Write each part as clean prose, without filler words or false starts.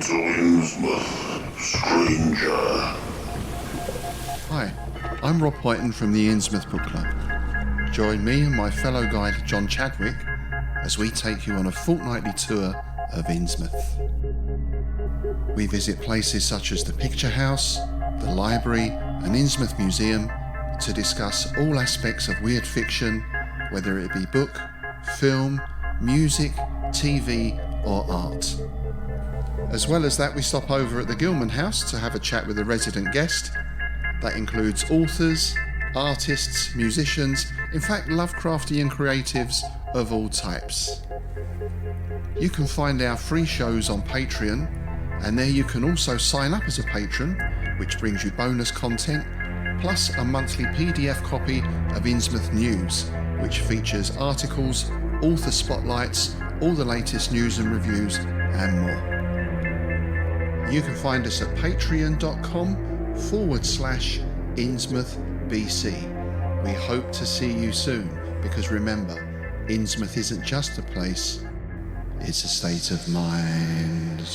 to Innsmouth, stranger. Hi, I'm Rob Whiten from the Mendees Book Club. Join me and my fellow guide John Chadwick as we take you on a fortnightly tour of Innsmouth. We visit places such as the Picture House, the Library and Innsmouth Museum to discuss all aspects of weird fiction, whether it be book, film, music, TV or art. As well as that, we stop over at the Gilman House to have a chat with a resident guest. That includes authors, artists, musicians, in fact Lovecraftian creatives of all types. You can find our free shows on Patreon, and there you can also sign up as a patron, which brings you bonus content, plus a monthly PDF copy of Innsmouth News, which features articles, author spotlights, all the latest news and reviews, and more. You can find us at patreon.com/InnsmouthBC. We hope to see you soon, because remember, Innsmouth isn't just a place, it's a state of mind.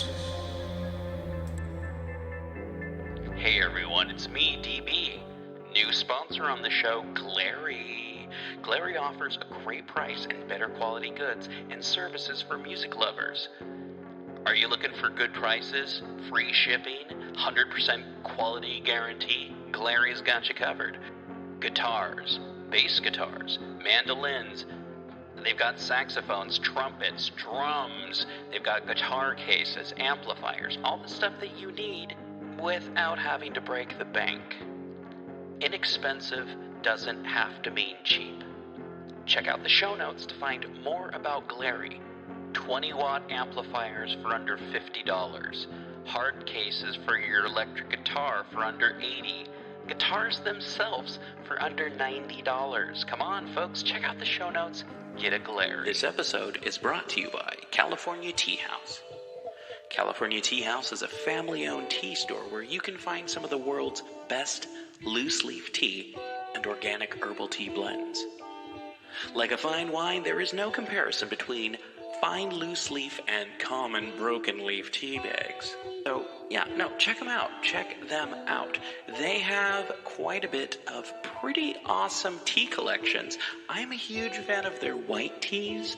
Hey everyone, it's me, DB. New sponsor on the show, Glarry. Glarry offers a great price and better quality goods and services for music lovers. Are you looking for good prices, free shipping, 100% quality guarantee? Glarry's got you covered. Guitars, bass guitars, mandolins. They've got saxophones, trumpets, drums. They've got guitar cases, amplifiers, all the stuff that you need without having to break the bank. Inexpensive doesn't have to mean cheap. Check out the show notes to find more about Glarry. 20-watt amplifiers for under $50. Hard cases for your electric guitar for under $80. Guitars themselves for under $90. Come on, folks, check out the show notes. Get a Glarry. This episode is brought to you by California Tea House. California Tea House is a family-owned tea store where you can find some of the world's best loose-leaf tea and organic herbal tea blends. Like a fine wine, there is no comparison between fine loose leaf and common broken leaf tea bags. So, check them out. Check them out. They have quite a bit of pretty awesome tea collections. I'm a huge fan of their white teas.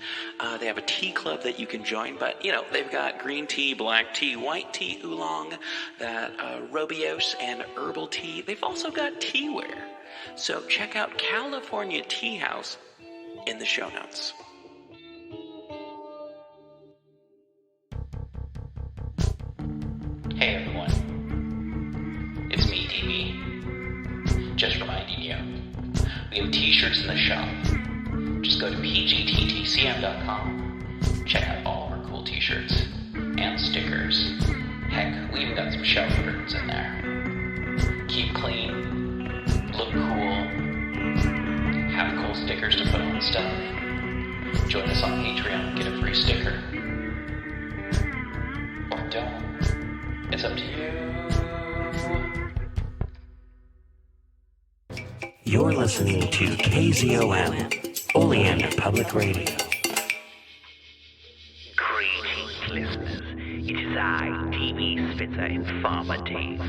They have a tea club that you can join, but, they've got green tea, black tea, white tea, oolong, that Robios and herbal tea. They've also got teaware. So check out California Tea House in the show notes. Hey everyone, it's me, DB. Just reminding you, we have t-shirts in the shop. Just go to pgttcm.com, check out all of our cool t-shirts and stickers. Heck, we even got some shelf curtains in there. Keep clean, look cool, have cool stickers to put on stuff. Join us on Patreon, get a free sticker. Or don't. It's up to you. You're listening to KZOM, Oleander Public Radio. Greetings, listeners. It is I, DB Spitzer and Farmer Dave,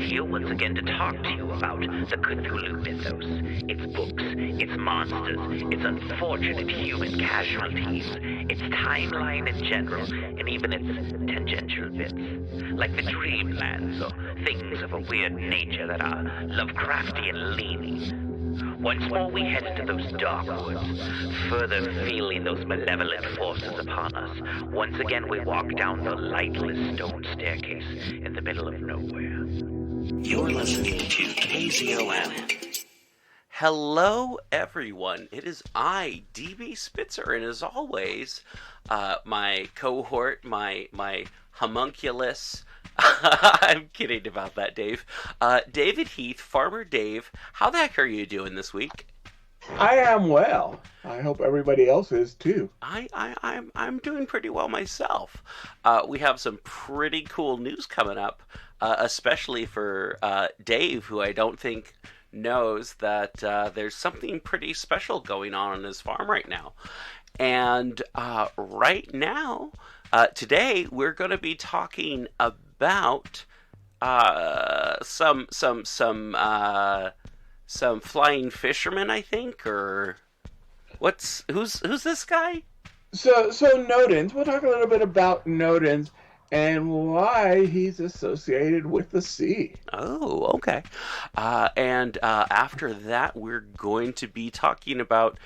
here once again to talk to you about the Cthulhu Mythos, its books, its monsters, its unfortunate human casualties, its timeline in general, and even its tangential bits, like the dreamlands or things of a weird nature that are Lovecraftian leaning. Once more we head into those dark woods, further feeling those malevolent forces upon us. Once again we walk down the lightless stone staircase in the middle of nowhere. You're listening to KZOM. Hello, everyone. It is I, DB Spitzer, and as always, my cohort, my homunculus. I'm kidding about that, Dave. David Heath, Farmer Dave. How the heck are you doing this week? I am well. I hope everybody else is too. I'm doing pretty well myself. We have some pretty cool news coming up, especially for Dave, who I don't think knows that there's something pretty special going on his farm right now. And right now, Today we're going to be talking about some flying fishermen, I think, or who's this guy? So Nodens. We'll talk a little bit about Nodens and why he's associated with the sea. Oh, okay. And after that, we're going to be talking about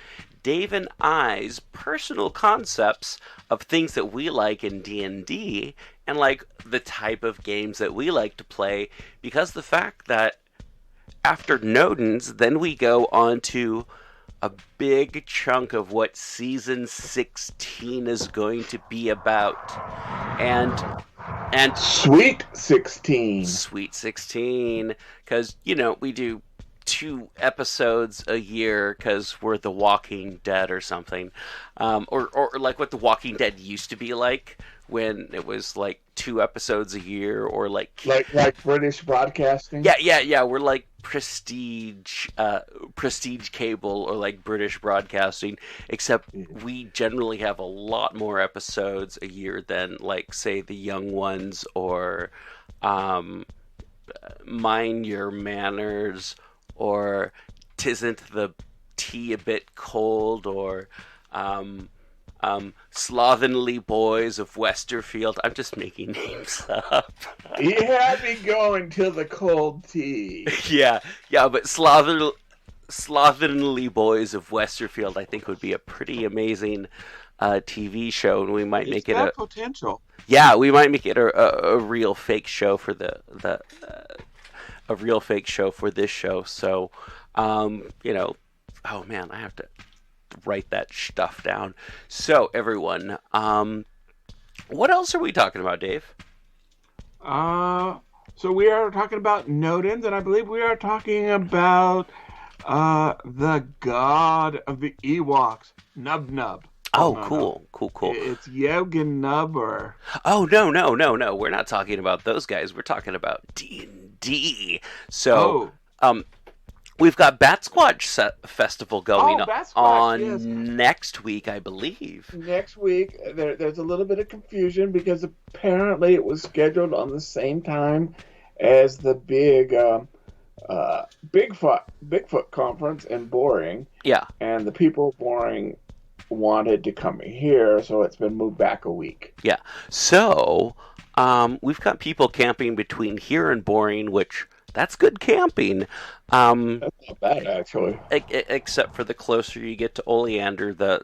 Dave and I's personal concepts of things that we like in D&D and like the type of games that we like to play, because the fact that after Nodens, then we go on to a big chunk of what season 16 is going to be about. And Sweet 16. Sweet 16, because, we do 2 episodes a year because we're The Walking Dead or something. Or like what The Walking Dead used to be like, when it was like 2 episodes a year, or like British broadcasting. Yeah. We're like prestige cable, or like British broadcasting, except we generally have a lot more episodes a year than, like, say, The Young Ones, or Mind Your Manners, or Tisn't the Tea a Bit Cold, or Slovenly Boys of Westerfield. I'm just making names up. You had me going till the cold tea. Yeah, but Slovenly Boys of Westerfield, I think, would be a pretty amazing TV show, and we might make it potential. Yeah, we might make it a real fake show for a real fake show for this show. So, oh man, I have to write that stuff down. So, everyone, what else are we talking about, Dave? So we are talking about Nodens, and I believe we are talking about the god of the Ewoks, Nub Nub. Oh, cool. It's Yogan Nubber. Oh, no. We're not talking about those guys. We're talking about D&D. So, we've got Bat Squatch Festival going on next week, I believe. Next week, there's a little bit of confusion because apparently it was scheduled on the same time as the big Bigfoot conference in Boring. Yeah. And the people of Boring wanted to come here, so it's been moved back a week. Yeah. So, we've got people camping between here and Boring, which... that's good camping. That's not bad, actually. Except for the closer you get to Oleander, the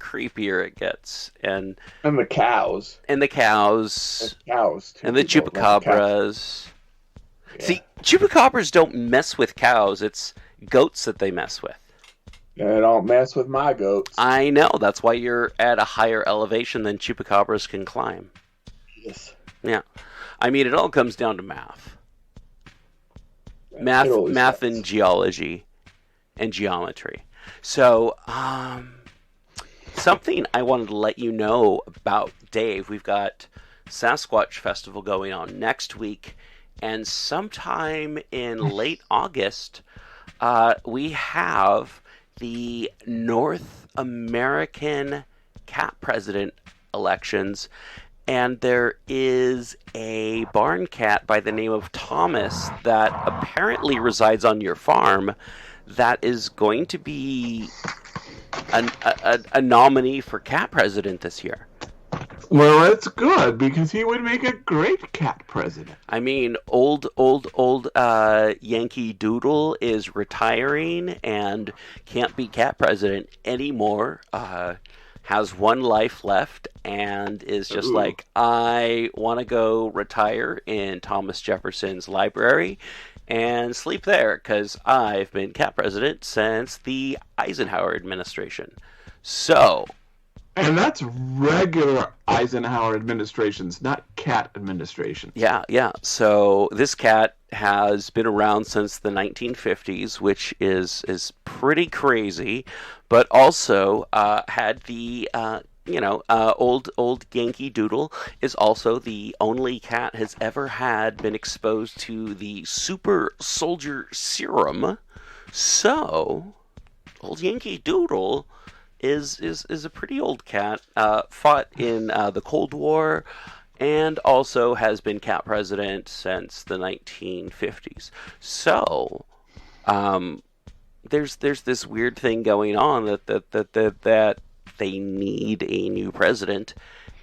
creepier it gets. And the cows. And the cows. Too. And the chupacabras. Yeah. See, chupacabras don't mess with cows. It's goats that they mess with. They don't mess with my goats. I know. That's why you're at a higher elevation than chupacabras can climb. Yes. Yeah. I mean, it all comes down to math. Math and geology and geometry. So, something I wanted to let you know about, Dave. We've got Sasquatch Festival going on next week, and sometime in late August, we have the North American cat president elections. And there is a barn cat by the name of Thomas that apparently resides on your farm that is going to be a nominee for cat president this year. Well, that's good, because he would make a great cat president. I mean, old Yankee Doodle is retiring and can't be cat president anymore. Has one life left and is just like, I want to go retire in Thomas Jefferson's library and sleep there because I've been cat president since the Eisenhower administration. So... and that's regular Eisenhower administrations, not cat administrations. Yeah. So this cat has been around since the 1950s, which is pretty crazy, but also had the old Yankee Doodle is also the only cat has ever been exposed to the super soldier serum. So old Yankee Doodle is a pretty old cat. Fought in the Cold War, and also has been cat president since the 1950s. So, there's this weird thing going on that they need a new president,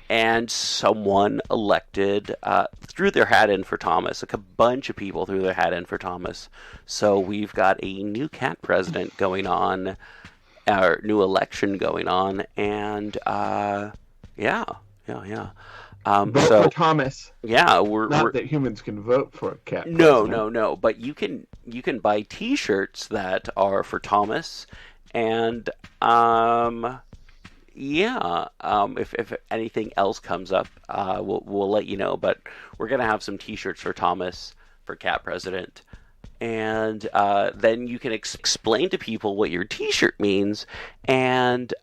and someone elected threw their hat in for Thomas. Like a bunch of people threw their hat in for Thomas. So we've got a new cat president going on, or new election going on, and yeah. Vote for Thomas. Yeah, Not we're that humans can vote for a cat. no. But you can buy T-shirts that are for Thomas, and if anything else comes up, we'll let you know. But we're gonna have some T-shirts for Thomas for cat president, and then you can explain to people what your T-shirt means, and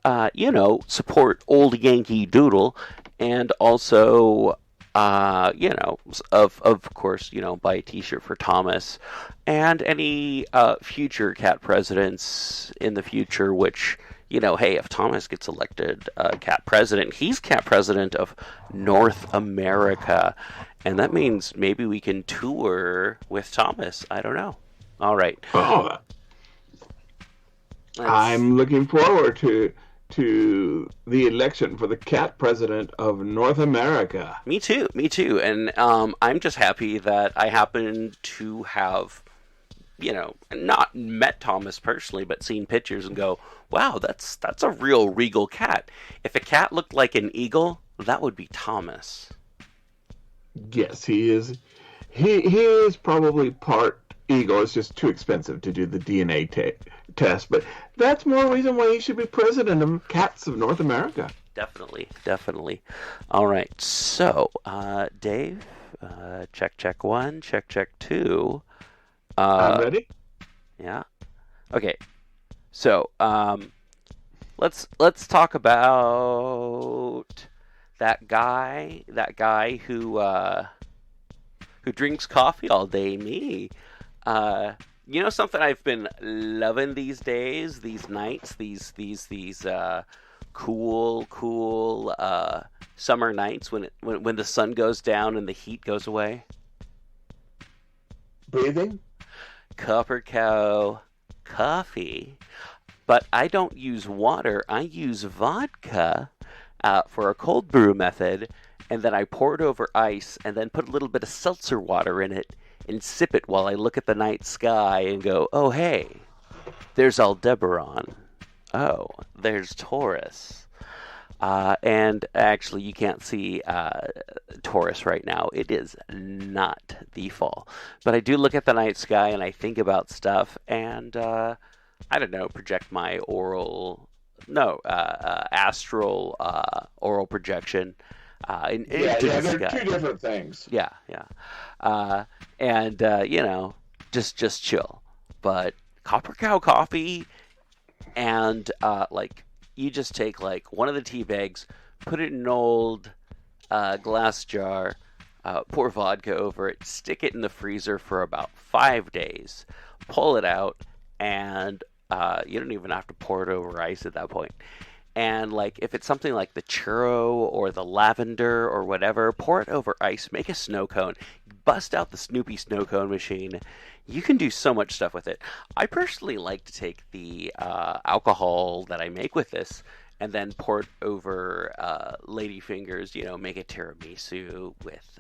support Old Yankee Doodle, and also of course, buy a T-shirt for Thomas and any future cat presidents in the future, which, hey, if Thomas gets elected cat president, he's cat president of North America. And that means maybe we can tour with Thomas. I don't know. All right. Oh, I'm looking forward to the election for the cat president of North America. Me too. And I'm just happy that I happen to have, not met Thomas personally, but seen pictures and go, wow, that's a real regal cat. If a cat looked like an eagle, that would be Thomas. Yes, he is. He is probably part eagle. It's just too expensive to do the DNA test, but that's more reason why he should be president of Cats of North America. Definitely. All right, so Dave, check 1, check 2. I'm ready. Yeah. Okay. So let's talk about that guy who drinks coffee all day. Me. Something I've been loving these days, these nights, these cool summer nights when the sun goes down and the heat goes away. Breathing? Copper Cow coffee. But I don't use water. I use vodka for a cold brew method, and then I pour it over ice and then put a little bit of seltzer water in it and sip it while I look at the night sky and go, oh, hey, there's Aldebaran. Oh, there's Taurus. And actually, you can't see Taurus right now. It is not the fall. But I do look at the night sky and I think about stuff, and I don't know, project my astral oral projection into the they're sky. two different things. Yeah. Just chill. But Copper Cow coffee, and you just take one of the tea bags, put it in an old glass jar, pour vodka over it, stick it in the freezer for about 5 days, pull it out, and you don't even have to pour it over ice at that point. And if it's something like the churro or the lavender or whatever, pour it over ice, make a snow cone, bust out the Snoopy snow cone machine. You can do so much stuff with it. I personally like to take the alcohol that I make with this and then pour it over ladyfingers, make a tiramisu with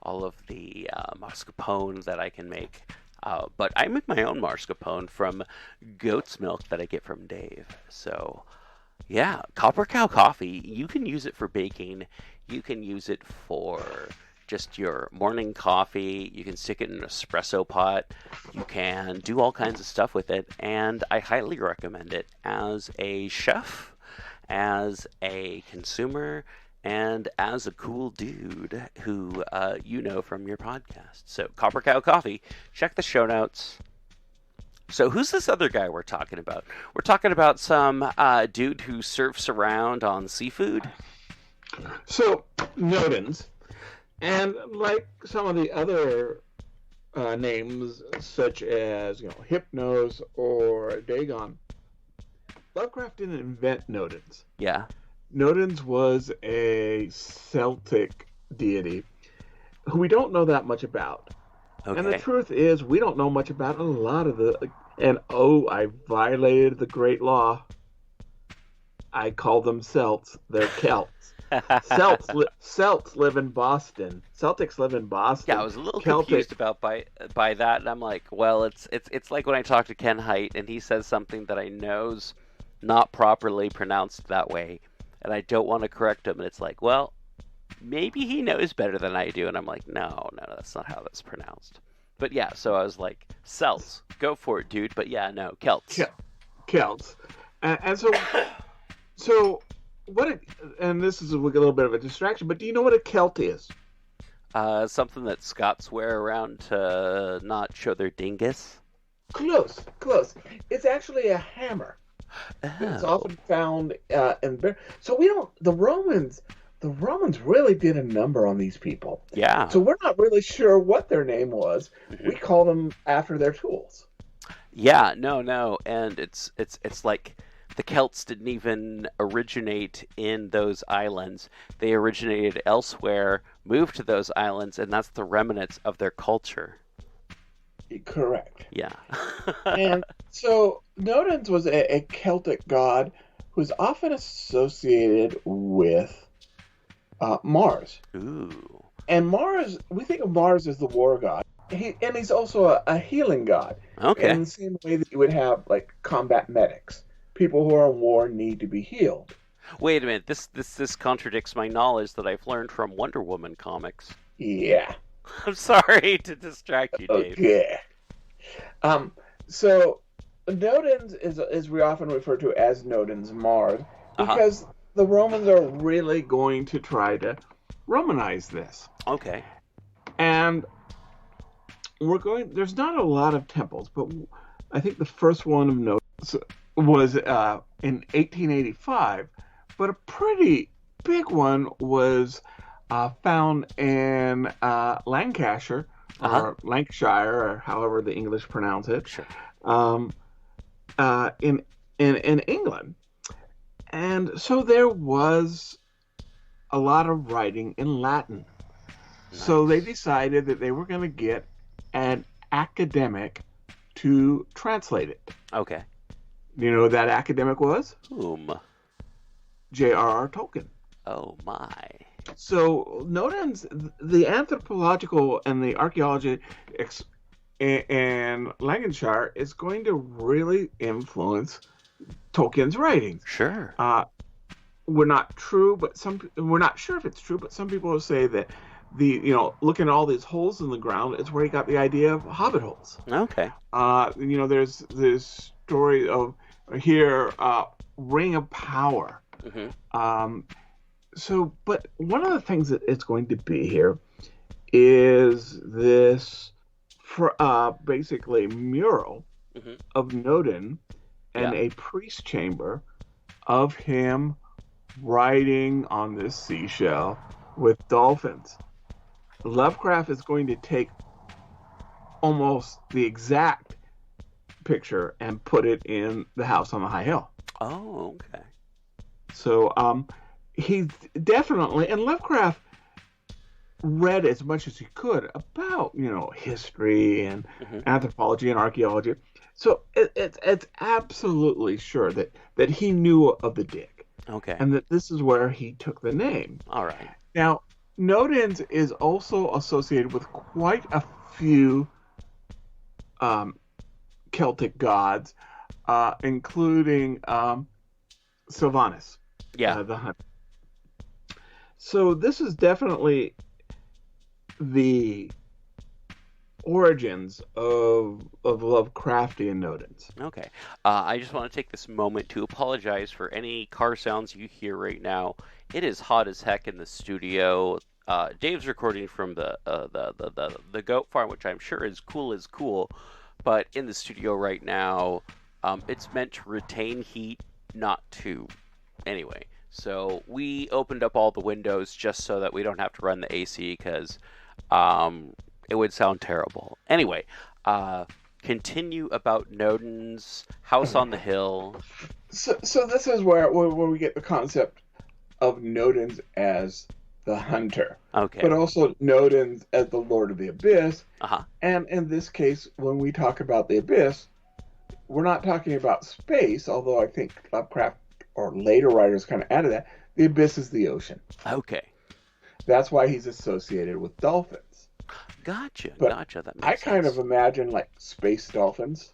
all of the mascarpone that I can make. But I make my own mascarpone from goat's milk that I get from Dave. So, yeah, Copper Cow coffee, you can use it for baking. You can use it for just your morning coffee. You can stick it in an espresso pot. You can do all kinds of stuff with it. And I highly recommend it as a chef, as a consumer, and as a cool dude who from your podcast. So Copper Cow coffee, check the show notes. So who's this other guy we're talking about? We're talking about some dude who surfs around on seafood. So, Nodens, and like some of the other names, such as Hypnos or Dagon, Lovecraft didn't invent Nodens. Yeah. Nodens was a Celtic deity who we don't know that much about. Okay. And the truth is, we don't know much about a lot of the... And I violated the great law. I call them Celts. They're Celts. Celts live in Boston. Celtics live in Boston. Yeah, I was a little confused about by that, and I'm like, well, it's like when I talk to Ken Hite, and he says something that I know's not properly pronounced that way, and I don't want to correct him, and it's like, well, maybe he knows better than I do, and I'm like, no, that's not how that's pronounced. But yeah, so I was like, Celts, go for it, dude. But yeah, no, Celts. Celts, and so what? And this is a little bit of a distraction, but do you know what a Celt is? Something that Scots wear around to not show their dingus. Close. It's actually a hammer. Oh. It's often found in. So we don't. The Romans really did a number on these people. Yeah. So we're not really sure what their name was. Mm-hmm. We call them after their tools. Yeah. No, and it's like. The Celts didn't even originate in those islands. They originated elsewhere, moved to those islands, and that's the remnants of their culture. Correct. Yeah. And so Nodens was a Celtic god who's often associated with Mars. Ooh. And Mars, we think of Mars as the war god. He's also a healing god. Okay. In the same way that you would have like combat medics. People who are in war need to be healed. Wait a minute. This contradicts my knowledge that I've learned from Wonder Woman comics. Yeah. I'm sorry to distract you, Dave. Okay. So Nodens is we often refer to as Nodens Mars because the Romans are really going to try to Romanize this. Okay. And there's not a lot of temples, but I think the first one of Nodens was in 1885, but a pretty big one was found in Lancashire, or Lancashire, or however the English pronounce it, sure. In England. And so there was a lot of writing in Latin. Nice. So they decided that they were going to get an academic to translate it. Okay. You know who that academic was? Whom? J.R.R. Tolkien. Oh, my. So Nodens, the anthropological and the archaeology in Lancashire is going to really influence Tolkien's writings. Sure. We're not sure if it's true, but some people will say that looking at all these holes in the ground is where he got the idea of hobbit holes. Okay. There's this story of Ring of Power. Mm-hmm. But one of the things that it's going to be here is this, basically mural mm-hmm. of Noden and a priest chamber of him riding on this seashell with dolphins. Lovecraft is going to take almost the exact picture and put it in the house on the high hill. Oh, okay. So he's definitely, and Lovecraft read as much as he could about history and mm-hmm. anthropology and archaeology. So it's absolutely sure that he knew of the dig. Okay. And that this is where he took the name. All right. Now, Nodens is also associated with quite a few Celtic gods, including Sylvanus, the hunter. So this is definitely the origins of Lovecraftian Nodens. Okay. I just want to take this moment to apologize for any car sounds you hear right now. It is hot as heck in the studio. Dave's recording from the goat farm, which I'm sure is cool. But in the studio right now, it's meant to retain heat, not to. Anyway, so we opened up all the windows just so that we don't have to run the AC because it would sound terrible. Anyway, continue about Noden's house on the hill. So this is where we get the concept of Nodens as the hunter. Okay. But also Nodens as the Lord of the Abyss. Uh-huh. And in this case, when we talk about the Abyss, we're not talking about space, although I think Lovecraft or later writers kind of added that. The Abyss is the ocean. Okay. That's why he's associated with dolphins. Gotcha. But That makes I kind sense. of imagine like space dolphins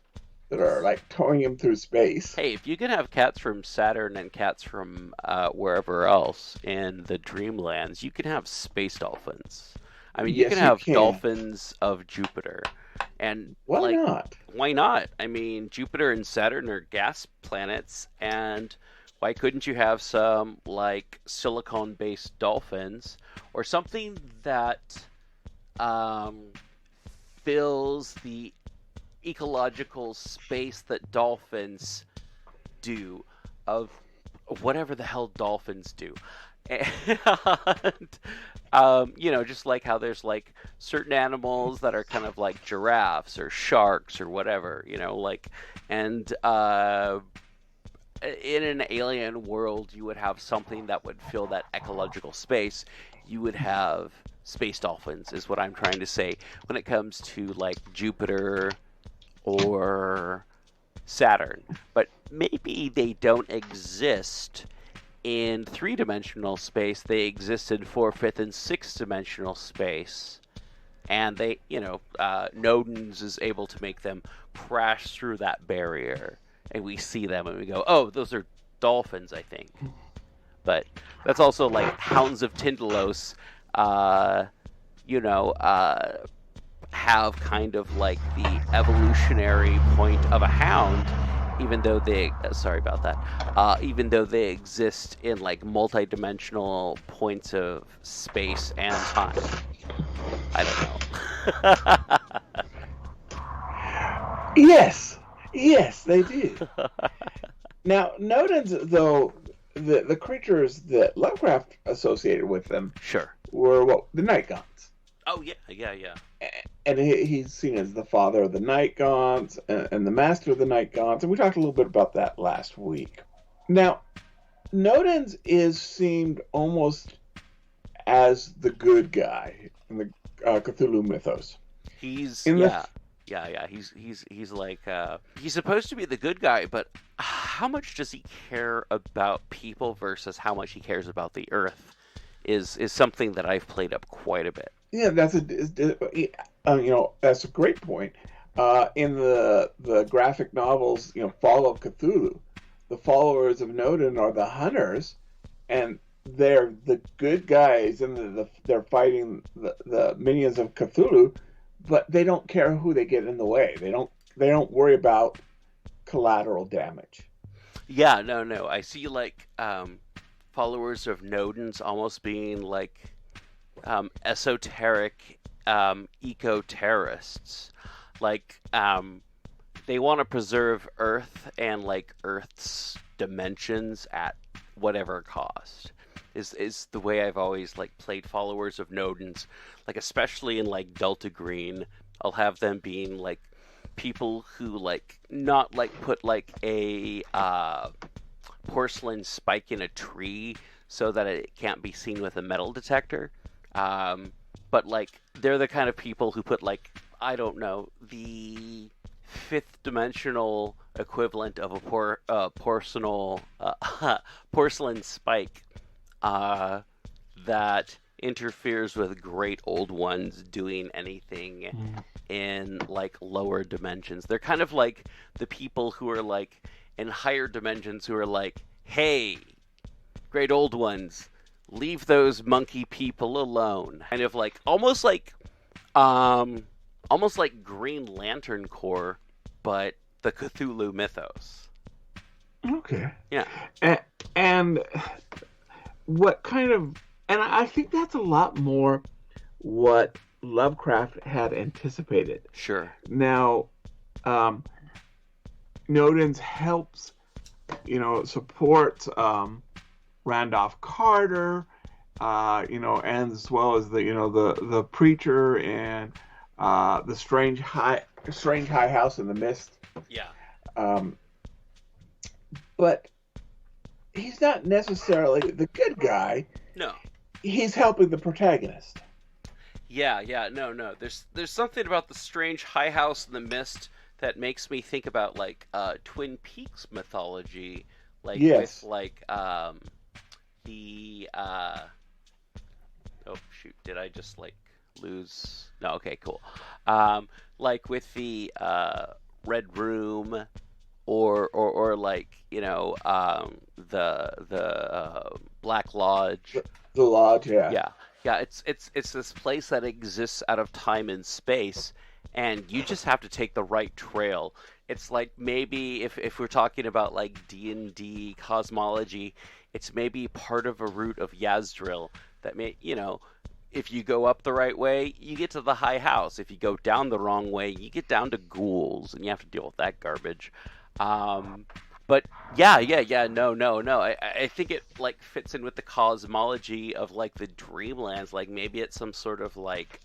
that are like towing him through space. Hey, if you can have cats from Saturn and cats from wherever else in the Dreamlands, you can have space dolphins. I mean, you Yes, can you have can. dolphins of Jupiter. And Why not? Why not? I mean, Jupiter and Saturn are gas planets, and why couldn't you have some like silicone-based dolphins or something that fills the ecological space that dolphins do of whatever the hell dolphins do. And just like how there's like certain animals that are kind of like giraffes or sharks or whatever, and in an alien world you would have something that would fill that ecological space. You would have space dolphins, is what I'm trying to say, when it comes to like Jupiter or Saturn. But maybe they don't exist in 3-dimensional space. They exist in 4th, 5th, and 6th-dimensional space. And they, Nodens is able to make them crash through that barrier. And we see them and we go, oh, those are dolphins, I think. But that's also like Hounds of Tindalos, have kind of like the evolutionary point of a hound, even though they even though they exist in like multi-dimensional points of space and time. I don't know. Yes, they do. Now, Nodens, though, the creatures that Lovecraft associated with them Sure. were the night gaunts. Oh, yeah. And he's seen as the father of the night gaunts and the master of the night gaunts, and we talked a little bit about that last week. Now, Nodens seemed almost as the good guy in the Cthulhu Mythos. He's Yeah. He's like he's supposed to be the good guy, but how much does he care about people versus how much he cares about the Earth is something that I've played up quite a bit. Yeah, that's a great point. In the graphic novels, Fall of Cthulhu, the followers of Noden are the hunters, and they're the good guys, and they're fighting the minions of Cthulhu, but they don't care who they get in the way. They don't worry about collateral damage. Yeah, no. I see like followers of Nodens almost being like esoteric eco-terrorists. Like they want to preserve Earth and like Earth's dimensions at whatever cost. Is the way I've always like played followers of Nodens, like especially in like Delta Green. I'll have them being like people who like not like put like a porcelain spike in a tree so that it can't be seen with a metal detector, but like they're the kind of people who put like, I don't know, the 5th dimensional equivalent of a porcelain spike that interferes with great old ones doing anything in like lower dimensions. They're kind of like the people who are like in higher dimensions who are like, hey, great old ones, leave those monkey people alone. Kind of like almost like Green Lantern Corps, but the Cthulhu Mythos. Okay. Yeah. And what kind of, and I think that's a lot more what Lovecraft had anticipated. Sure. Now, Nodens helps, supports Randolph Carter, and as well as the preacher and the strange strange high house in the mist. Yeah. But he's not necessarily the good guy. No. He's helping the protagonist. Yeah, no. There's something about the strange high house in the mist that makes me think about like Twin Peaks mythology, like Yes. with like the oh shoot, did I just like lose? No, okay, cool. Like with the Red Room, or like the Black Lodge. The Lodge, yeah. Yeah. It's this place that exists out of time and space, and you just have to take the right trail. It's like maybe if we're talking about like D&D cosmology, it's maybe part of a route of Yazdril that may if you go up the right way, you get to the high house. If you go down the wrong way, you get down to ghouls, and you have to deal with that garbage. But yeah, no. I think it like fits in with the cosmology of like the Dreamlands. Like maybe it's some sort of like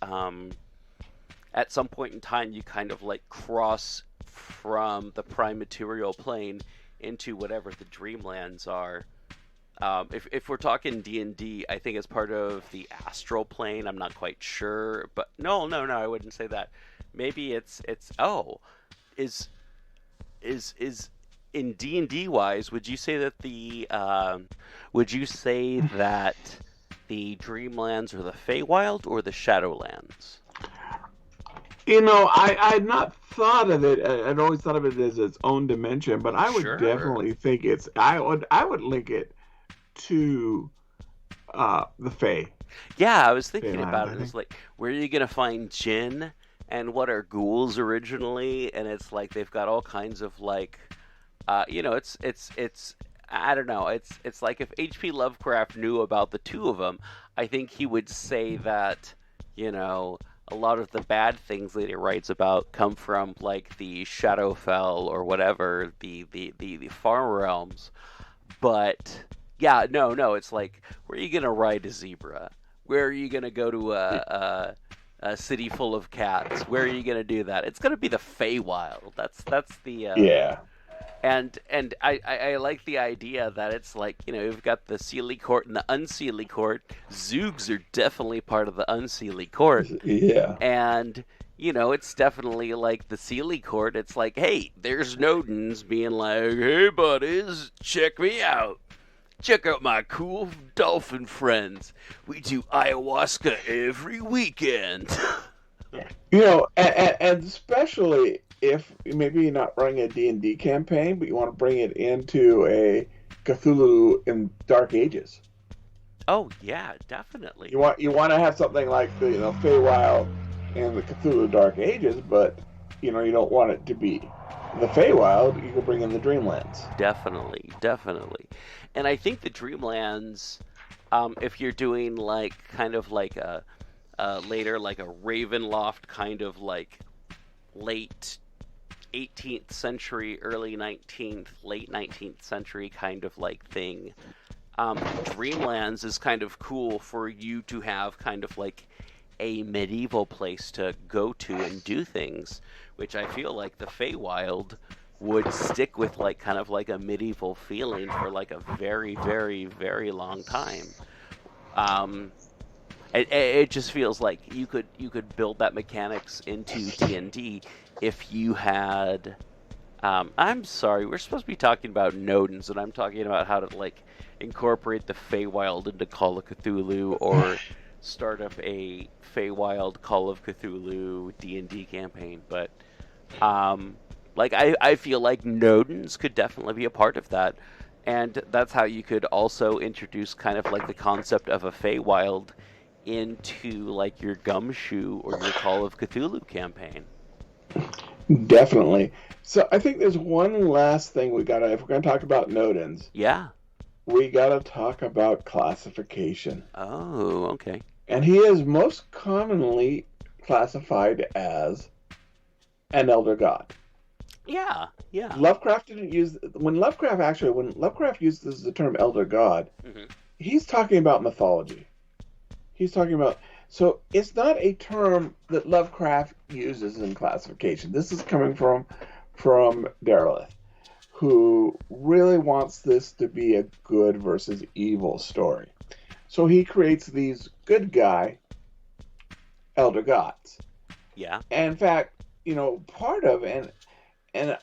at some point in time you kind of like cross from the prime material plane into whatever the Dreamlands are. If we're talking D&D, I think it's part of the astral plane. I'm not quite sure, but no, I wouldn't say that. Maybe it's in D&D wise, would you say that the Dreamlands are the Feywild or the Shadowlands? I had not thought of it. I'd always thought of it as its own dimension, but I would definitely think it's. I would link it to the Fey. Yeah, I was thinking about it. It's like, where are you gonna find Jinn, and what are ghouls originally? And it's like they've got all kinds of like, it's. I don't know. It's like if HP Lovecraft knew about the two of them, I think he would say that a lot of the bad things that he writes about come from like the Shadowfell or whatever, the far realms. But yeah, no, it's like, where are you gonna ride a zebra? Where are you gonna go to a city full of cats? Where are you gonna do that? It's gonna be the Feywild. That's the yeah. And I like the idea that it's like, you've got the Seelie Court and the Unseelie Court. Zoogs are definitely part of the Unseelie Court. Yeah. And, it's definitely like the Seelie Court. It's like, hey, there's Nodens being like, hey, buddies, check me out. Check out my cool dolphin friends. We do ayahuasca every weekend. And especially if maybe you're not running a D&D campaign, but you want to bring it into a Cthulhu in Dark Ages. Oh yeah, definitely. You want to have something like the Feywild and the Cthulhu Dark Ages, but you don't want it to be the Feywild. You can bring in the Dreamlands. Definitely. And I think the Dreamlands, if you're doing like kind of like a later like a Ravenloft kind of like late 18th century, early 19th, late 19th century kind of like thing. Dreamlands is kind of cool for you to have kind of like a medieval place to go to and do things, which I feel like the Feywild would stick with like kind of like a medieval feeling for like a very, very, very long time. It just feels like you could build that mechanics into D&D if you had. I'm sorry, we're supposed to be talking about Nodens, and I'm talking about how to like incorporate the Feywild into Call of Cthulhu, or start up a Feywild Call of Cthulhu D&D campaign. But like I feel like Nodens could definitely be a part of that, and that's how you could also introduce kind of like the concept of a Feywild into like your Gumshoe or your Call of Cthulhu campaign. Definitely. So I think there's one last thing if we're gonna talk about Nodens. Yeah. We gotta talk about classification. Oh, okay. And he is most commonly classified as an elder god. Yeah. Lovecraft didn't use when Lovecraft uses the term elder god, he's talking about mythology. He's talking about So it's not a term that Lovecraft uses in classification. This is coming from Derleth, who really wants this to be a good versus evil story. So he creates these good guy elder gods. Yeah. And in fact, part of and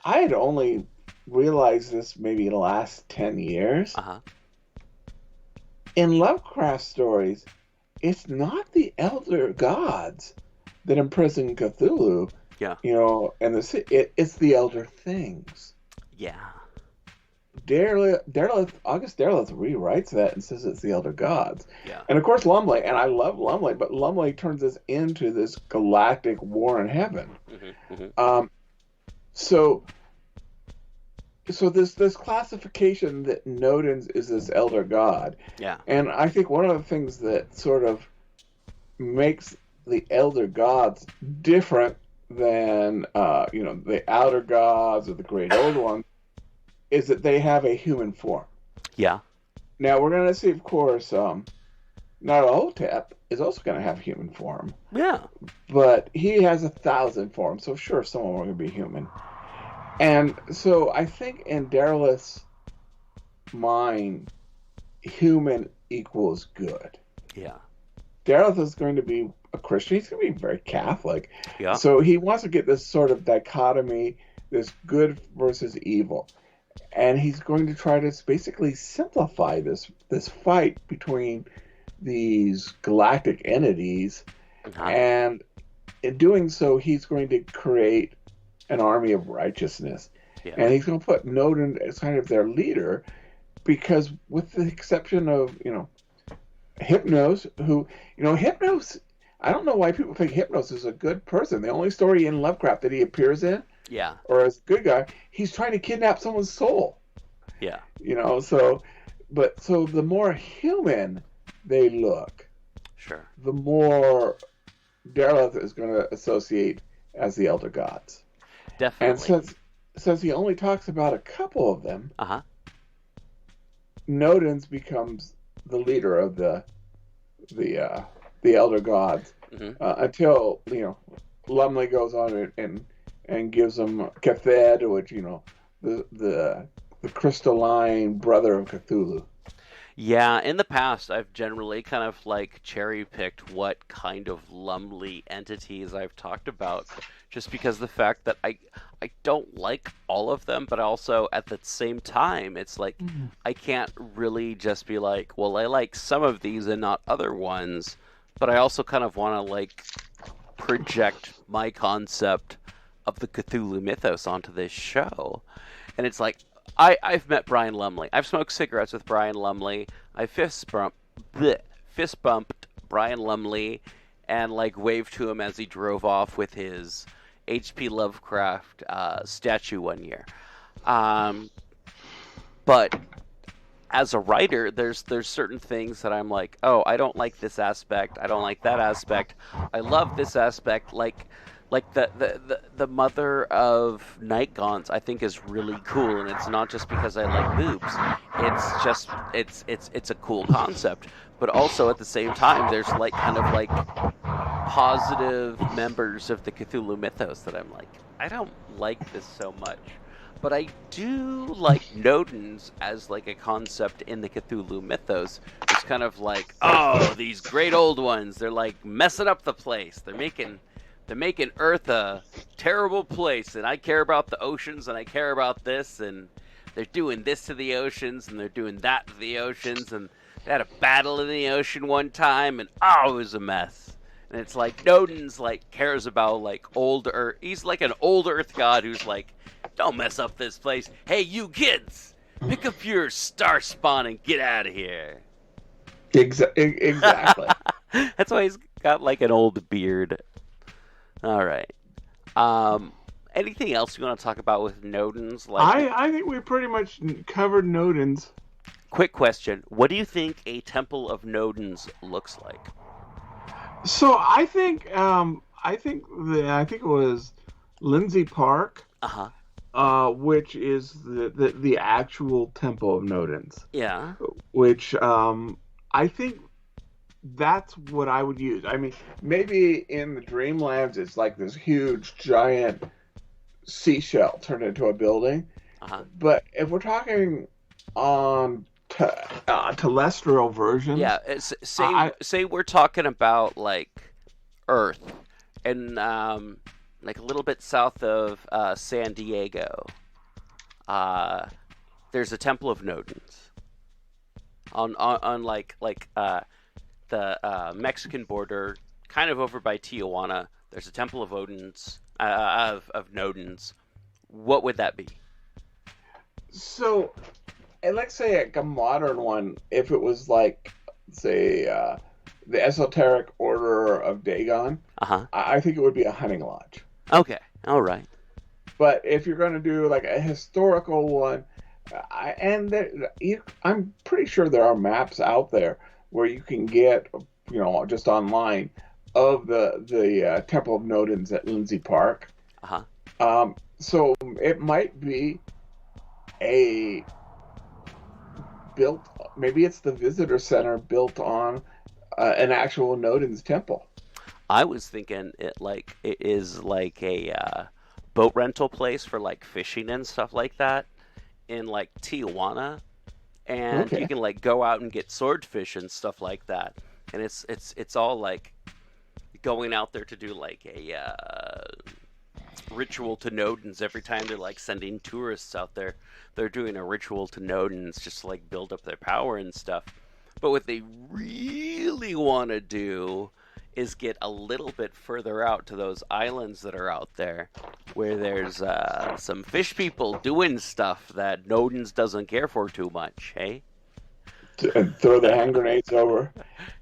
I had only realized this maybe in the last 10 years. Uh-huh. In Lovecraft stories, it's not the elder gods that imprison Cthulhu. Yeah. And it's the elder things. Yeah. August Derleth rewrites that and says it's the elder gods. Yeah. And of course Lumley, and I love Lumley, but Lumley turns this into this galactic war in heaven. Mm-hmm. Mm-hmm. So this classification that Nodens is this elder god. Yeah. And I think one of the things that sort of makes the elder gods different than the outer gods or the great old ones is that they have a human form. Yeah. Now we're going to see, of course, Narla Hotep is also going to have human form. Yeah. But he has 1,000 forms, so sure, some of them are going to be human. And so I think in Derleth's mind, human equals good. Yeah. Derleth is going to be a Christian. He's going to be very Catholic. Yeah. So he wants to get this sort of dichotomy, this good versus evil. And he's going to try to basically simplify this fight between these galactic entities. Uh-huh. And in doing so, he's going to create an army of righteousness. Yeah. And he's going to put Noden as kind of their leader, because with the exception of, Hypnos, who, Hypnos, I don't know why people think Hypnos is a good person. The only story in Lovecraft that he appears in, Yeah. or as a good guy, he's trying to kidnap someone's soul. Yeah. So the more human they look, Sure. the more Derleth is going to associate as the elder gods. Definitely. And since he only talks about a couple of them, Uh-huh. Nodens becomes the leader of the elder gods, Mm-hmm. until Lumley goes on and gives them Cthed, which the crystalline brother of Cthulhu. Yeah, in the past, I've generally kind of cherry-picked what kind of Lumley entities I've talked about, just because the fact that I don't like all of them, but also at the same time, it's like I can't really just be like, well, I like some of these and not other ones, but I also kind of want to project my concept of the Cthulhu Mythos onto this show. And it's like, I've met Brian Lumley. I've smoked cigarettes with Brian Lumley. I fist bumped Brian Lumley and waved to him as he drove off with his HP Lovecraft statue one year. But as a writer, there's certain things that I'm like, oh, I don't like this aspect. I don't like that aspect. I love this aspect. Like the mother of Night Gaunts, I think, is really cool, and it's not just because I like boobs. It's just it's a cool concept, but also at the same time, there's positive members of the Cthulhu Mythos that I'm like, I don't like this so much, but I do like Nodens as a concept in the Cthulhu Mythos. It's kind of oh, these great old ones, they're messing up the place. They're making Earth a terrible place, and I care about the oceans, and I care about this, and they're doing this to the oceans, and they're doing that to the oceans, and they had a battle in the ocean one time, and it was a mess. And it's Nodens cares about old Earth. He's an old Earth god who's don't mess up this place. Hey, you kids, pick up your star spawn and get out of here. Exactly. That's why he's got an old beard. All right. Anything else you want to talk about with Nodens? I think we pretty much covered Nodens. Quick question: what do you think a Temple of Nodens looks like? So I think it was Lindsay Park, which is the actual Temple of Nodens. Yeah. Which I think that's what I would use. I mean, maybe in the Dreamlands, it's like this huge, giant seashell turned into a building. But if we're talking on terrestrial versions, Yeah, say we're talking about like Earth and like a little bit south of San Diego. There's a Temple of Nodens on like the Mexican border, kind of over by Tijuana. There's a Temple of Odin's of Nodens. What would that be? So, and let's say a modern one, if it was like, say, the Esoteric Order of Dagon, I think it would be a hunting lodge. Okay, all right. But if you're going to do like a historical one, I'm pretty sure there are maps out there where you can get, just online, of the Temple of Nodens at Lindsay Park. So it might be maybe it's the visitor center built on an actual Nodens temple. I was thinking it is like a boat rental place for like fishing and stuff like that in like Tijuana, and you can like go out and get swordfish and stuff like that, and it's all like going out there to do like a ritual to Nodens. Every time they're like sending tourists out there, they're doing a ritual to Nodens just to like build up their power and stuff. But what they really want to do is get a little bit further out to those islands that are out there where there's some fish people doing stuff that Nodens doesn't care for too much, hey? And throw the hand grenades over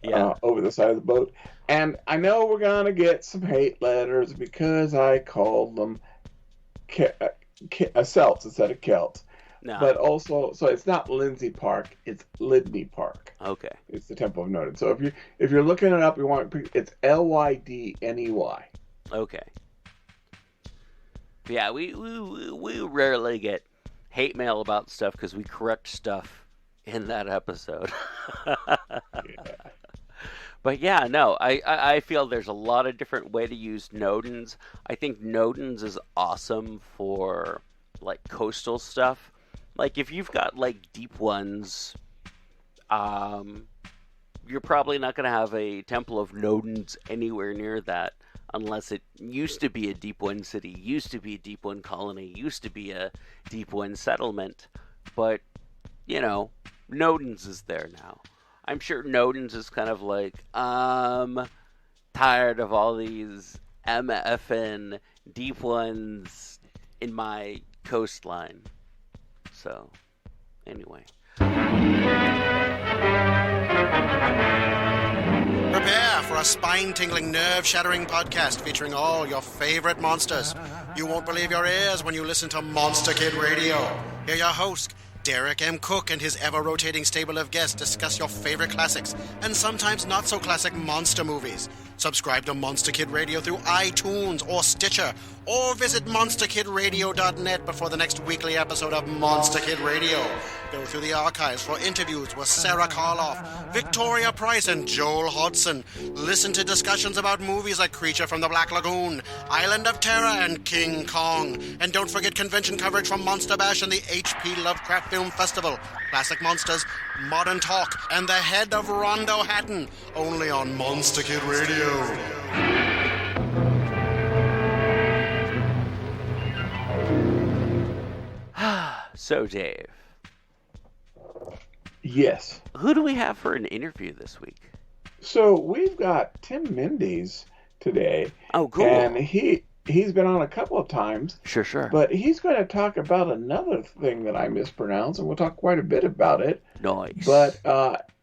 the side of the boat. And I know we're going to get some hate letters because I called them Celts instead of Celts. No. But also, so it's not Lindsay Park, it's Lydney Park. Okay. It's the Temple of Noden. So if you're looking it up, it's Lydney. Okay. Yeah, we rarely get hate mail about stuff because we correct stuff in that episode. But yeah, no, I feel there's a lot of different way to use Nodens. I think Nodens is awesome for like coastal stuff. Like if you've got like deep ones, you're probably not going to have a Temple of Nodens anywhere near that unless it used to be a deep one city, used to be a deep one colony, used to be a deep one settlement. But, Nodens is there now. I'm sure Nodens is kind of like, tired of all these MFN deep ones in my coastline. So, anyway. Prepare for a spine-tingling, nerve-shattering podcast featuring all your favorite monsters. You won't believe your ears when you listen to Monster Kid Radio. Hear your host, Derek M. Cook, and his ever-rotating stable of guests discuss your favorite classics and sometimes not-so-classic monster movies. Subscribe to Monster Kid Radio through iTunes or Stitcher, or visit monsterkidradio.net before the next weekly episode of Monster Kid Radio. Go through the archives for interviews with Sarah Karloff, Victoria Price, and Joel Hodgson. Listen to discussions about movies like Creature from the Black Lagoon, Island of Terror, and King Kong. And don't forget convention coverage from Monster Bash and the HP Lovecraft Film Festival, Classic Monsters, Modern Talk, and the Head of Rondo Hatton, only on Monster Kid Radio. So, Dave. Yes. Who do we have for an interview this week? So we've got Tim Mendees today. Oh, cool. And he's been on a couple of times. Sure. But he's going to talk about another thing that I mispronounced, and we'll talk quite a bit about it. Nice. But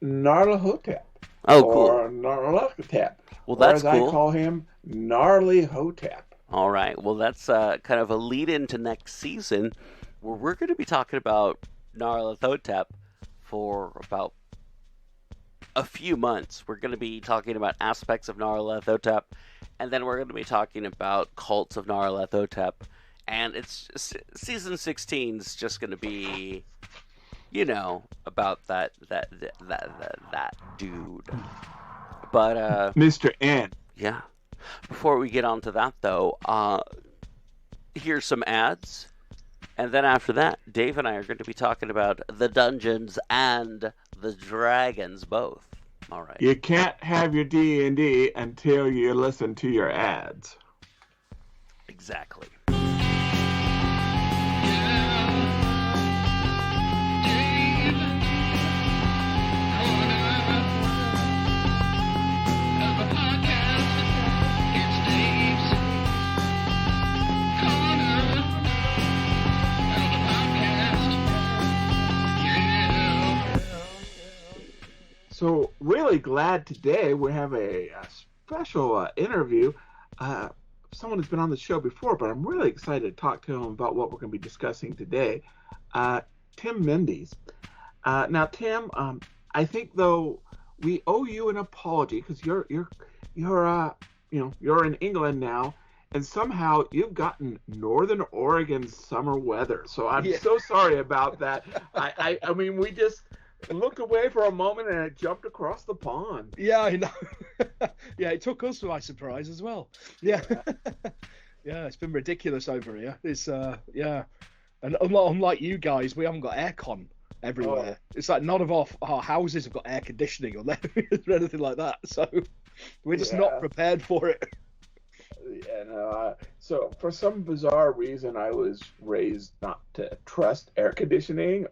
Narla Hotep. Oh, cool. Or Narla Hotep. Well, that's or as cool. I call him, Gnarly Hotep. All right. Well, that's kind of a lead-in to next season, where we're going to be talking about Narla Hotep for about a few months. We're going to be talking about aspects of Narla Hotep, and then we're going to be talking about cults of Narla Hotep. And it's just, season 16 is just going to be, about that dude. But Mr. N. yeah. Before we get on to that, though, here's some ads. And then after that, Dave and I are going to be talking about the Dungeons and the Dragons both. All right. You can't have your D&D until you listen to your ads. Exactly. So really glad today we have a special interview. Someone who's been on the show before, but I'm really excited to talk to him about what we're going to be discussing today. Tim Mendees. Now, Tim, I think though we owe you an apology because you're in England now, and somehow you've gotten Northern Oregon summer weather. So I'm so sorry about that. I mean, we just looked away for a moment and it jumped across the pond. Yeah, I know. Yeah, it took us by surprise as well. Yeah. Yeah, it's been ridiculous over here. It's and unlike you guys, we haven't got aircon everywhere. Oh. It's like none of our houses have got air conditioning or anything like that. So we're just not prepared for it. And so for some bizarre reason, I was raised not to trust air conditioning.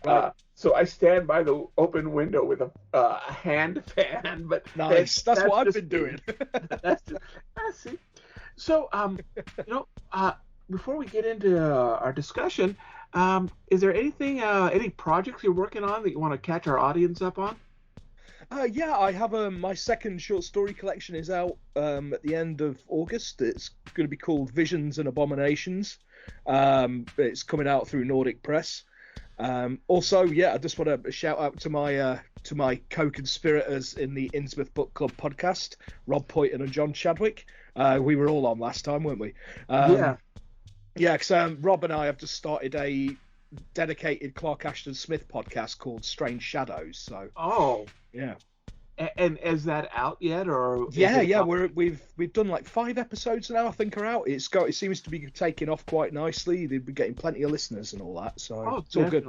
Right. So I stand by the open window with a hand fan. But nice. That's what I've been doing. That's it. So before we get into our discussion, is there anything, any projects you're working on that you want to catch our audience up on? Yeah, I have my second short story collection is out at the end of August. It's going to be called Visions and Abominations. It's coming out through Nordic Press. Also, I just want to shout out to my co-conspirators in the Innsmouth Book Club podcast, Rob Poyton and John Chadwick. We were all on last time, weren't we? Yeah, because Rob and I have just started a dedicated Clark Ashton Smith podcast called Strange Shadows. So yeah. And is that out yet, or? Yeah, we've done like 5 episodes now. I think are out. It seems to be taking off quite nicely. They've been getting plenty of listeners and all that. So it's all good.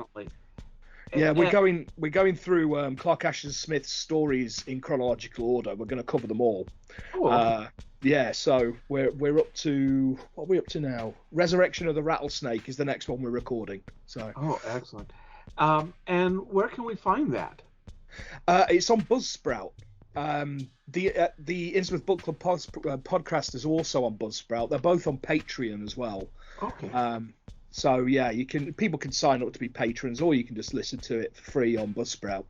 Yeah, we're going through Clark Ashton Smith's stories in chronological order. We're going to cover them all. So we're up to what are we up to now? Resurrection of the Rattlesnake is the next one we're recording. So excellent. And where can we find that? It's on Buzzsprout. The Innsmouth Book Club podcast is also on Buzzsprout. They're both on Patreon as well. Okay. So yeah, people can sign up to be patrons, or you can just listen to it for free on Buzzsprout.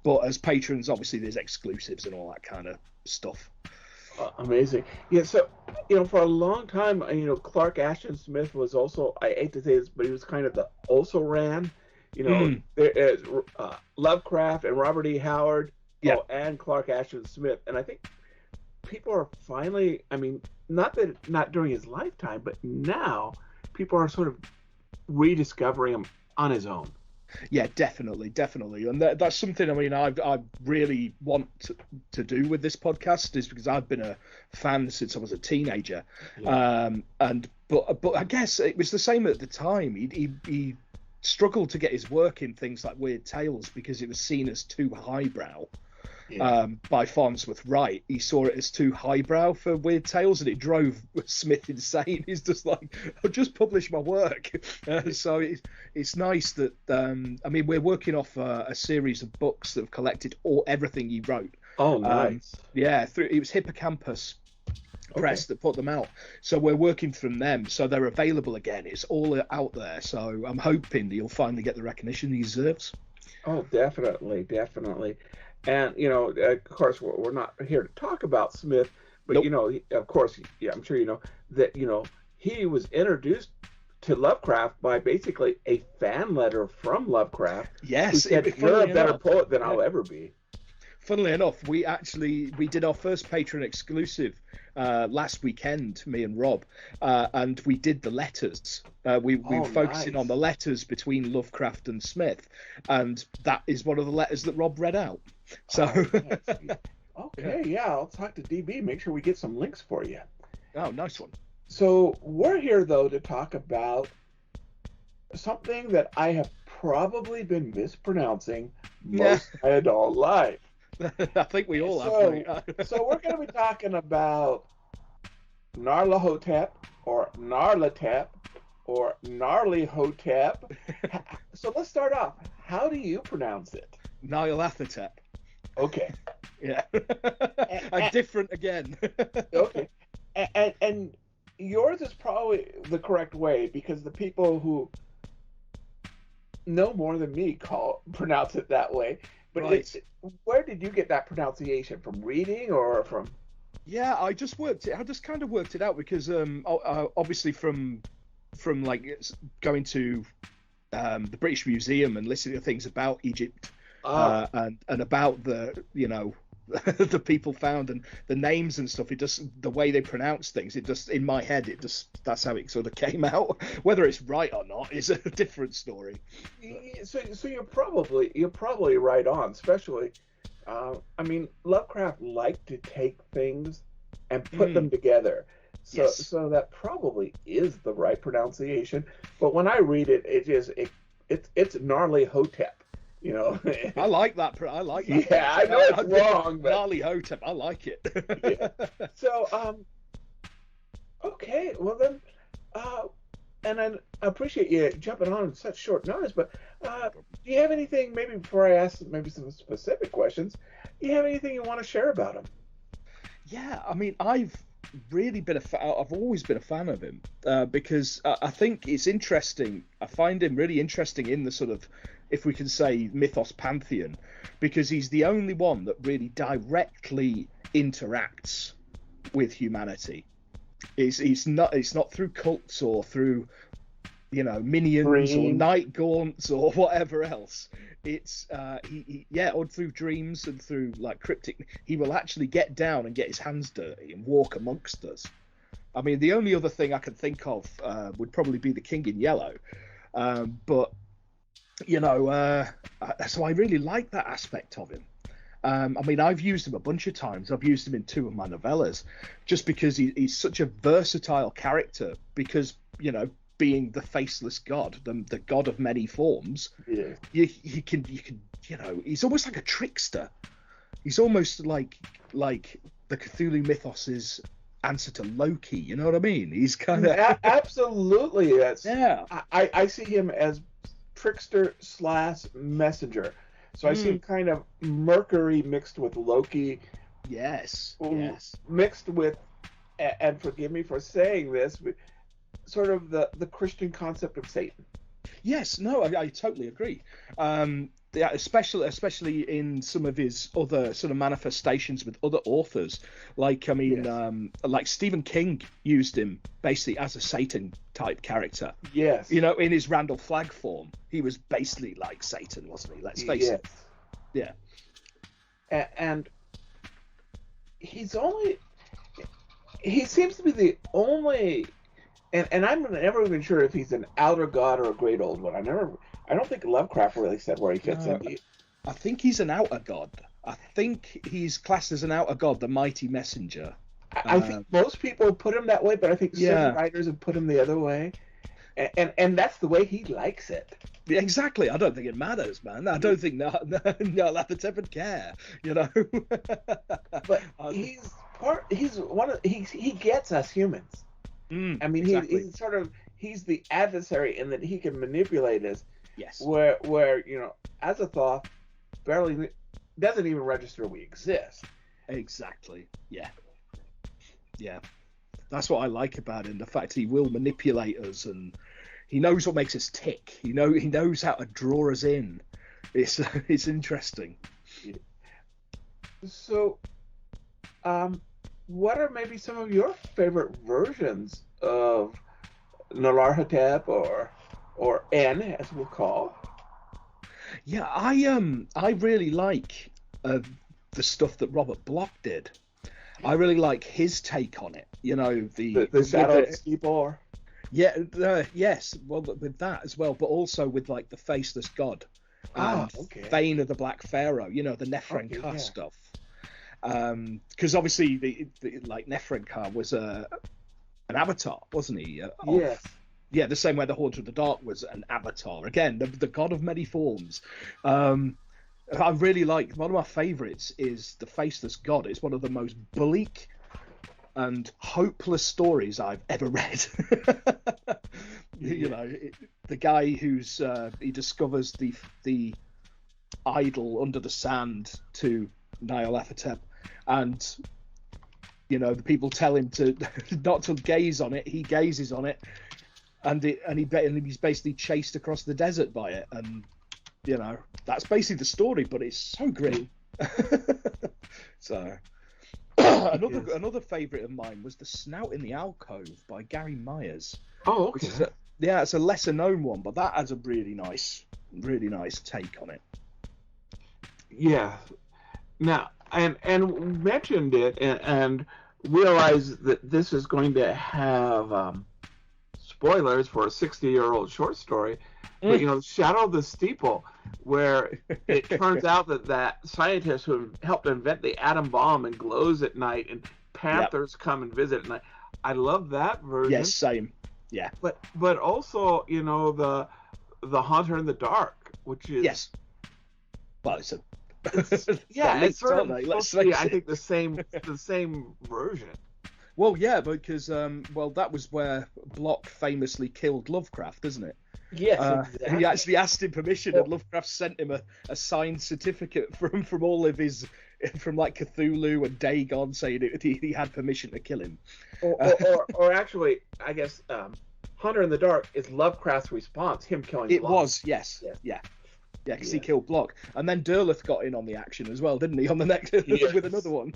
But as patrons, obviously there's exclusives and all that kind of stuff. Amazing. Yeah. So for a long time, Clark Ashton Smith was also, I hate to say this, but he was kind of the also ran. There's Lovecraft and Robert E. Howard, and Clark Ashton Smith, and I think people are finally, not during his lifetime, but now people are sort of rediscovering him on his own. Yeah, definitely, and that's something I really want to do with this podcast, is because I've been a fan since I was a teenager, but I guess it was the same at the time. He struggled to get his work in things like Weird Tales because it was seen as too highbrow by Farnsworth Wright. He saw it as too highbrow for Weird Tales, and it drove Smith insane. He's just like, I'll just publish my work. So it's nice that we're working off a series of books that have collected everything he wrote. Oh, nice. It was Hippocampus Press that put them out, so we're working from them, so they're available again. It's all out there, so I'm hoping he'll finally get the recognition he deserves. Oh, definitely. And of course, we're not here to talk about Smith, but nope. Of course, I'm sure you know that he was introduced to Lovecraft by basically a fan letter from Lovecraft. Yes, who said, "You're a better poet than I'll ever be." Funnily enough, we did our first Patreon exclusive last weekend, me and Rob, and we did the letters. We were focusing on the letters between Lovecraft and Smith, and that is one of the letters that Rob read out. So, Okay, yeah, I'll talk to DB. Make sure we get some links for you. Oh, nice one. So we're here though to talk about something that I have probably been mispronouncing most of my adult life. I think we all have. So we're going to be talking about Narla Hotep, or Narlatep, or Gnarly Hotep. So let's start off. How do you pronounce it? Narla Hotep. Okay. Yeah. Different again. Okay. And yours is probably the correct way, because the people who know more than me pronounce it that way. But right. Where did you get that pronunciation? From reading or from? Yeah, I just kind of worked it out because obviously from like going to the British Museum and listening to things about Egypt and about the the people found and the names and stuff. It just, the way they pronounce things, it just, in my head, that's how it sort of came out. Whether it's right or not is a different story. So you're probably right on. Especially, I mean, Lovecraft liked to take things and put them together. So Yes. so that probably is the right pronunciation. But when I read it, it's Gnarly Hotep. I like that. I like that. Yeah, I know it's wrong, but Narla Hotep, I like it. yeah. So, okay, well then, and I appreciate you jumping on such short notice, but do you have anything, maybe before I ask maybe some specific questions, do you have anything you want to share about him? Yeah, I mean, I've really been I've always been a fan of him because I think it's interesting. I find him really interesting in the sort of, if we can say, mythos pantheon, because he's the only one that really directly interacts with humanity. It's not through cults or through minions or night gaunts or whatever else. It's or through dreams and through like cryptic. He will actually get down and get his hands dirty and walk amongst us. I mean, the only other thing I can think of would probably be the King in Yellow, but so I really like that aspect of him. I mean, I've used him a bunch of times. I've used him in 2 of my novellas, just because he's such a versatile character. Because being the faceless god, the god of many forms, Yeah. you can he's almost like a trickster. He's almost like the Cthulhu Mythos's answer to Loki. You know what I mean? He's kind of Absolutely. That's yeah. I see him as trickster / messenger. So I see him kind of Mercury mixed with Loki. Yes. Mixed with, and forgive me for saying this, but sort of the Christian concept of Satan. Yes, no, I totally agree. Yeah, especially in some of his other sort of manifestations with other authors, like like Stephen King used him basically as a Satan type character. Yes. In his Randall Flagg form, he was basically like Satan, wasn't he? Let's face it. Yeah. And he seems to be the only, and I'm never even sure if he's an outer god or a great old one. I don't think Lovecraft really said where he fits in. I think he's an outer god. I think he's classed as an outer god, the mighty messenger. I think most people put him that way, but I think certain writers have put him the other way. And that's the way he likes it. Exactly. I don't think it matters, man. I don't think Narla Hotep would care, But he gets us humans. I mean, exactly. he's the adversary in that he can manipulate us. Yes. Where as a thought, barely doesn't even register we exist. Exactly. Yeah. Yeah. That's what I like about him. The fact he will manipulate us, and he knows what makes us tick. He knows how to draw us in. It's interesting. So, what are maybe some of your favorite versions of Narla Hotep or N, as we'll call? Yeah, I really like the stuff that Robert Bloch did. I really like his take on it. The Shadow of Steeple. Yeah, yes. Well, with that as well, but also with like the faceless god, Thane of the Black Pharaoh. The Nephrenka stuff. Because obviously the like Neferenkar was an avatar, wasn't he? Yes. Yeah, the same way the Haunter of the Dark was an avatar. Again, the god of many forms. I really like, one of my favourites is The Faceless God. It's one of the most bleak and hopeless stories I've ever read. You know, the guy who's he discovers the idol under the sand to Narla Hotep, and you know the people tell him to not to gaze on it. He gazes on it, and he's basically chased across the desert by it, and you know that's basically the story, but it's so grim. So another favourite of mine was The Snout in the Alcove by Gary Myers. Oh, okay. It's a lesser known one, but that has a really nice take on it. Yeah. Now, and mentioned it and realized that this is going to have spoilers for a 60-year-old short story. But, you know, Shadow of the Steeple, where it turns out that scientist who helped invent the atom bomb and glows at night, and panthers come and visit at night. I love that version. Yes, same. Yeah. But also, you know, the Haunter in the Dark, which is well, it's it's sort of I think the same version. Well, yeah, because that was where Block famously killed Lovecraft, isn't it? Yes, exactly. He actually asked him permission, and Lovecraft sent him a signed certificate from all of his, from like Cthulhu and Dagon, saying he had permission to kill him. Or actually, I guess Hunter in the Dark is Lovecraft's response, him killing Block. It was, yes. Yeah, because he killed Block. And then Derleth got in on the action as well, didn't he, on the next with another one.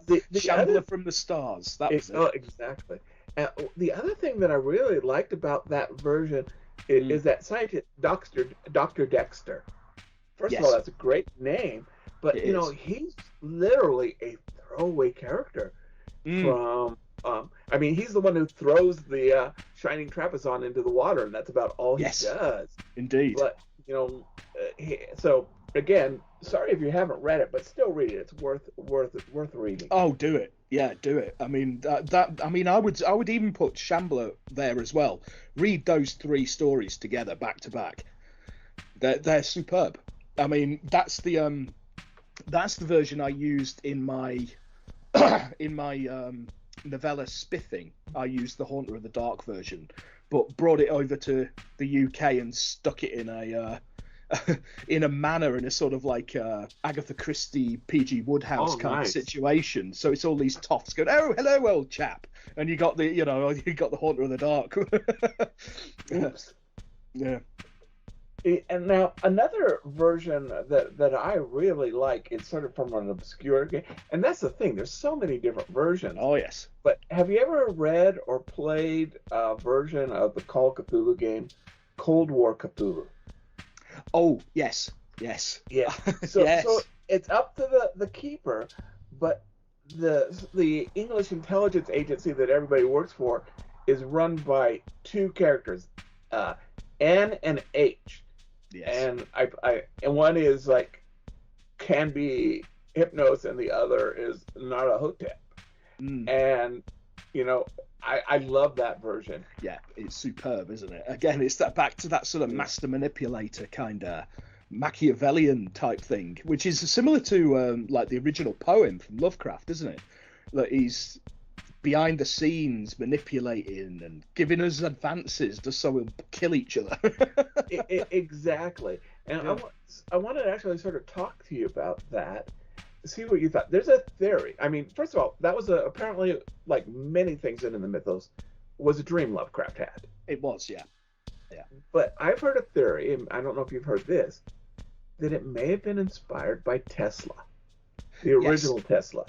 The Shambler from the Stars. That was it. Oh, exactly. And the other thing that I really liked about that version is that scientist, Dr. Dexter. First of all, that's a great name, but you know, he's literally a throwaway character from. I mean, he's the one who throws the shining trapezoid into the water, and that's about all he does. Indeed. But you know, so again, sorry if you haven't read it, but still read it. It's worth reading. Oh, do it. Yeah, do it. I mean, I would even put Shambler there as well. Read those three stories together, back to back. They're superb. I mean, that's the version I used in my novella Spiffing. I used the Haunter of the Dark version, but brought it over to the UK and stuck it in a manner, in a sort of like Agatha Christie, P.G. Woodhouse of situation. So it's all these toffs going, "Oh, hello, old chap," and you got the Haunter of the Dark. Oops. Yeah. And now another version that I really like is sort of from an obscure game, and that's the thing. There's so many different versions. Oh yes. But have you ever read or played a version of the Call of Cthulhu game, Cold War Cthulhu? Oh yes. Yeah. So it's up to the keeper, but the English intelligence agency that everybody works for is run by two characters, N and H. Yes. And and one is like can be Hypnos, and the other is Narla Hotep. And you know, I love that version. Yeah, it's superb, isn't it? Again, it's back to that sort of master manipulator kind of Machiavellian type thing, which is similar to like the original poem from Lovecraft, isn't it? That he's behind the scenes manipulating and giving us advances just so we'll kill each other. Exactly. And I wanted to actually sort of talk to you about that, see what you thought. There's a theory. I mean, first of all, that was apparently, like many things in the mythos, was a dream Lovecraft had. It was, yeah. But I've heard a theory, and I don't know if you've heard this, that it may have been inspired by Tesla, the original Tesla.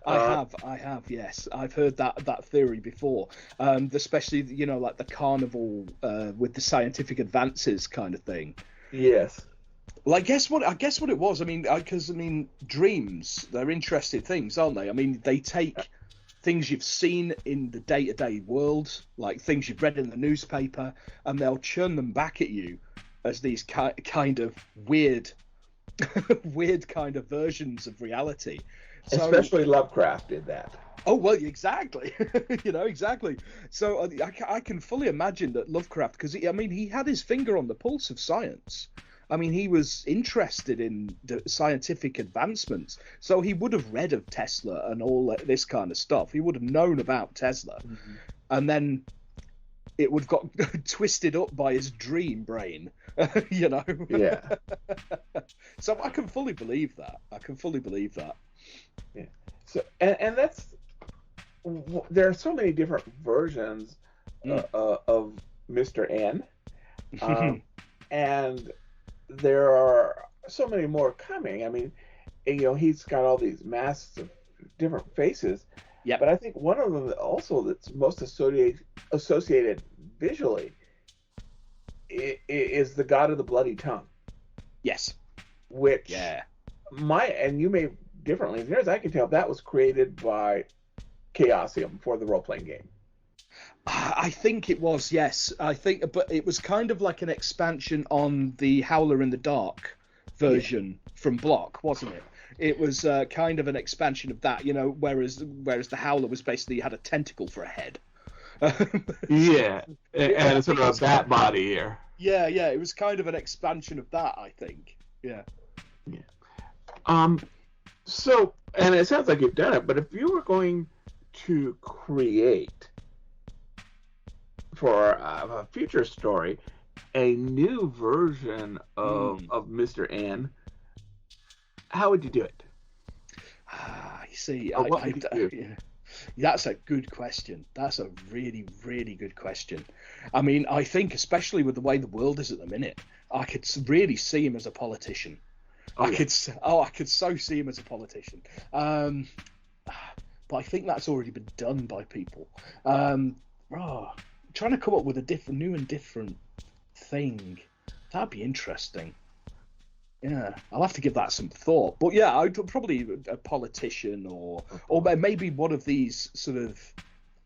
I have, yes. I've heard that theory before, especially, you know, like the carnival with the scientific advances kind of thing. Yes. Well, I guess what it was. I mean, dreams, they're interesting things, aren't they? I mean, they take things you've seen in the day-to-day world, like things you've read in the newspaper, and they'll churn them back at you as these kind of weird kind of versions of reality. Especially Lovecraft did that. Oh, well, exactly. Exactly. So I can fully imagine that Lovecraft, because he had his finger on the pulse of science. I mean, he was interested in the scientific advancements. So he would have read of Tesla and all this kind of stuff. He would have known about Tesla. Mm-hmm. And then it would have got twisted up by his dream brain, Yeah. So I can fully believe that. Yeah. So, and that's... There are so many different versions of Mr. N, and there are so many more coming. I mean, he's got all these masks of different faces. Yeah. But I think one of them also that's most associated visually is the God of the Bloody Tongue. Yes. Which and you may differently, as near as I can tell, that was created by Chaosium for the role-playing game. I think it was, yes. But it was kind of like an expansion on the Howler in the Dark version from Block, wasn't it? It was kind of an expansion of that, whereas the Howler was basically had a tentacle for a head. Yeah, and sort of a bat body here. Yeah, it was kind of an expansion of that, I think. Yeah. So, and it sounds like you've done it, but if you were going to create for a future story a new version of Mr. N, how would you do it? You see, that's a good question. That's a really, really good question. I mean, I think especially with the way the world is at the minute, I could really see him as a politician. I could so see him as a politician. But I think that's already been done by people. Trying to come up with a new and different thing. That'd be interesting. Yeah, I'll have to give that some thought. But yeah, I'd probably a politician or maybe one of these sort of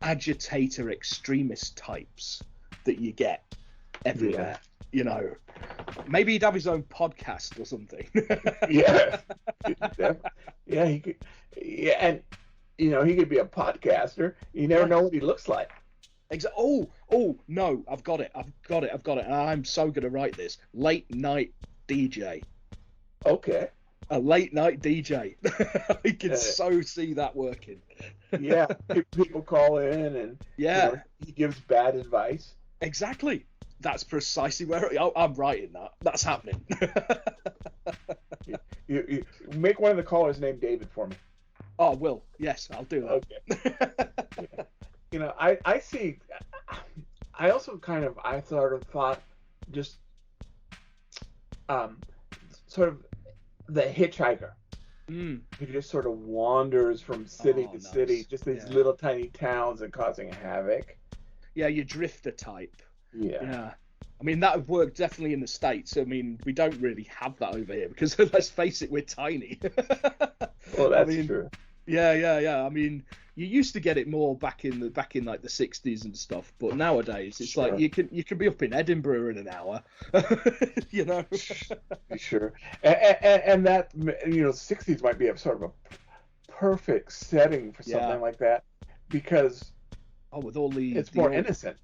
agitator extremist types that you get everywhere. Maybe he'd have his own podcast or something. Yeah, he could. Yeah, and he could be a podcaster. You never know what he looks like. Oh no, I've got it. And I'm so going to write this. Late night DJ. Okay. A late night DJ. I can so see that working. Yeah, people call in and he gives bad advice. Exactly. That's precisely where I'm writing that. That's happening. you make one of the callers named David for me. Oh, I will. Yes, I'll do that. Okay. I see. I also I sort of thought just sort of the hitchhiker. Who just sort of wanders from city to city, just these little tiny towns and causing havoc. Yeah, your drifter type. Yeah. I mean, that would work definitely in the States. I mean, we don't really have that over here because, let's face it, we're tiny. Well, that's true. Yeah. I mean, you used to get it more back in like the 60s and stuff, but nowadays it's like you can be up in Edinburgh in an hour. Sure. And that 60s might be a sort of a perfect setting for something like that because with all it's more innocent.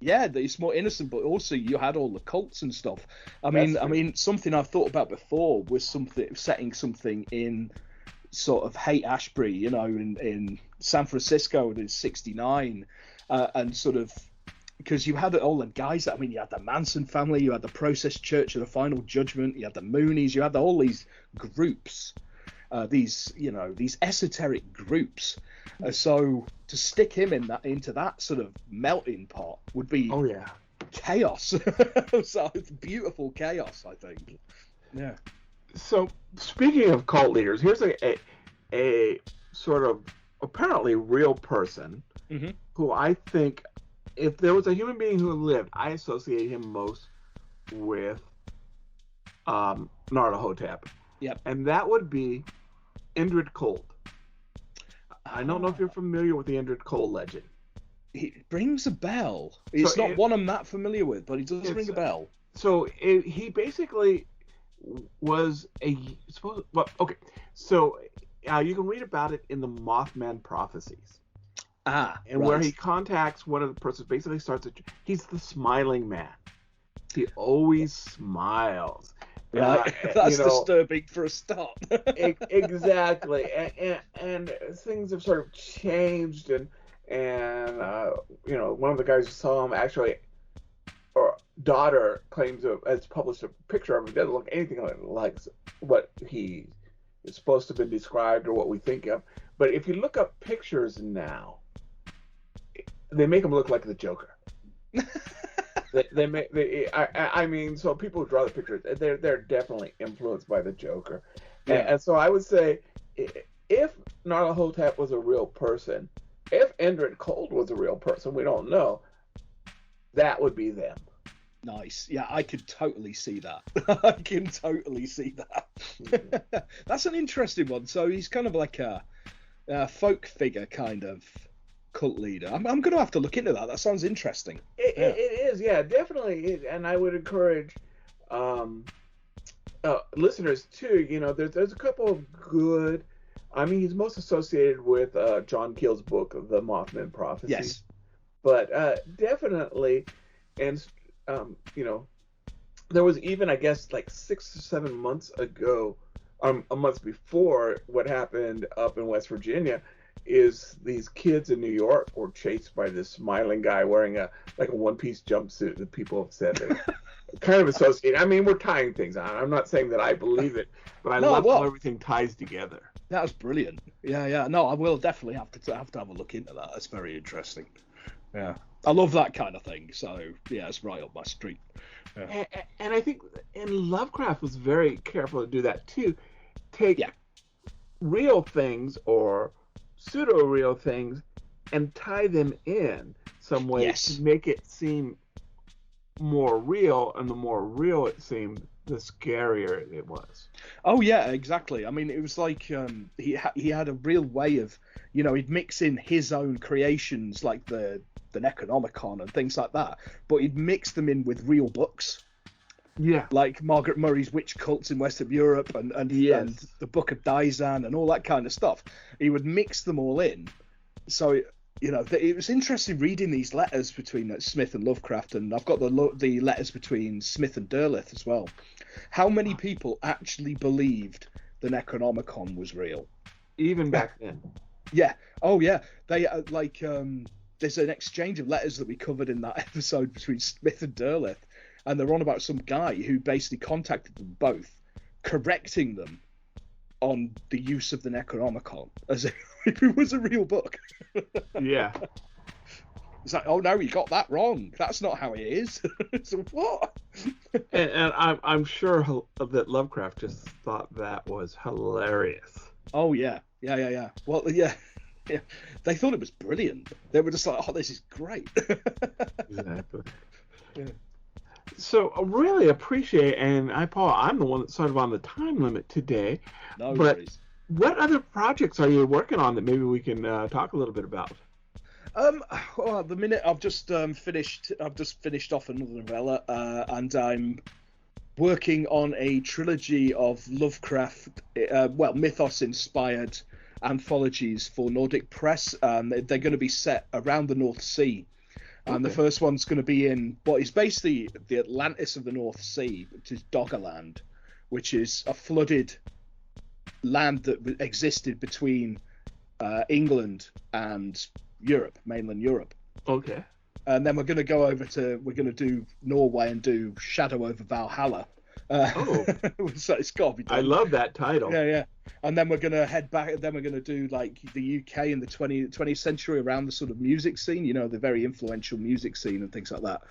Yeah, it's more innocent, but also you had all the cults and stuff. I mean, something I've thought about before was setting something in sort of Haight-Ashbury, in San Francisco in '69, and sort of because you had all the guys. I mean, you had the Manson family, you had the Process Church of the Final Judgment, you had the Moonies, you had all these groups, these esoteric groups. So to stick him into that sort of melting pot would be chaos. So it's beautiful chaos, I think. Yeah. So speaking of cult leaders, here's a sort of apparently real person who I think, if there was a human being who lived, I associate him most with Narla Hotep. Yep. And that would be Indrid Cold. I don't know if you're familiar with the Indrid Cold legend. It rings a bell. It's not one I'm that familiar with, but it does ring a bell. So he basically was So you can read about it in the Mothman Prophecies. And where he contacts one of the persons, basically he's the smiling man. He always smiles. That's disturbing for a start. Exactly. And things have sort of changed, and one of the guys who saw him actually, or daughter claims to has published a picture of him. It doesn't look anything like what he is supposed to have been described or what we think of. But if you look up pictures now, they make him look like the Joker. I mean, so people who draw the pictures, they're definitely influenced by the Joker. Yeah. And so I would say, if Narla Hotep was a real person, if Indrid Cold was a real person, we don't know, that would be them. Nice. Yeah, I could totally see that. I can totally see that. Mm-hmm. That's an interesting one. So he's kind of like a folk figure kind of cult leader. I'm going to have to look into that. That sounds interesting. It is, yeah, definitely. And I would encourage listeners too. There's a couple of good. I mean, he's most associated with John Keel's book, The Mothman Prophecy. Yes. But definitely, and there was even, I guess, like 6 or 7 months ago, a month before what happened up in West Virginia, is these kids in New York were chased by this smiling guy wearing a one-piece jumpsuit that people have said they kind of associate. I mean, we're tying things on. I'm not saying that I believe it, but I love how everything ties together. That was brilliant. Yeah. No, I will definitely have to have a look into that. That's very interesting. Yeah, I love that kind of thing. So yeah, it's right up my street. Yeah. And I think, Lovecraft was very careful to do that too. Take real things or pseudo-real things and tie them in some way to make it seem more real, and the more real it seemed, the scarier it was. Oh yeah, exactly. I mean, it was like he had a real way of, he'd mix in his own creations like the Necronomicon and things like that, but he'd mix them in with real books. Yeah, like Margaret Murray's Witch Cults in Western Europe and the Book of Daizan and all that kind of stuff. He would mix them all in. So, it was interesting reading these letters between Smith and Lovecraft, and I've got the letters between Smith and Derleth as well. How many people actually believed the Necronomicon was real? Even back then. Yeah. Oh, yeah. They there's an exchange of letters that we covered in that episode between Smith and Derleth. And they're on about some guy who basically contacted them both, correcting them on the use of the Necronomicon as if it was a real book. Yeah. It's like, oh no, you got that wrong. That's not how it is. So what? And I'm sure that Lovecraft just thought that was hilarious. Oh yeah. Well, yeah. They thought it was brilliant. They were just like, oh, this is great. Exactly. Yeah. So I really appreciate, and I'm the one that's sort of on the time limit today. No worries. What other projects are you working on that maybe we can talk a little bit about? Well, at the minute I've just finished off another novella, and I'm working on a trilogy of Lovecraft, mythos-inspired anthologies for Nordic Press. They're going to be set around the North Sea. And the first one's going to be in what is basically the Atlantis of the North Sea, which is Doggerland, which is a flooded land that existed between England and Europe, mainland Europe. Okay. And then we're going to do Norway and do Shadow over Valhalla. So it's got to be done. I love that title. Yeah. And then we're going to head back. Then we're going to do like the UK in the 20th century around the sort of music scene, the very influential music scene and things like that.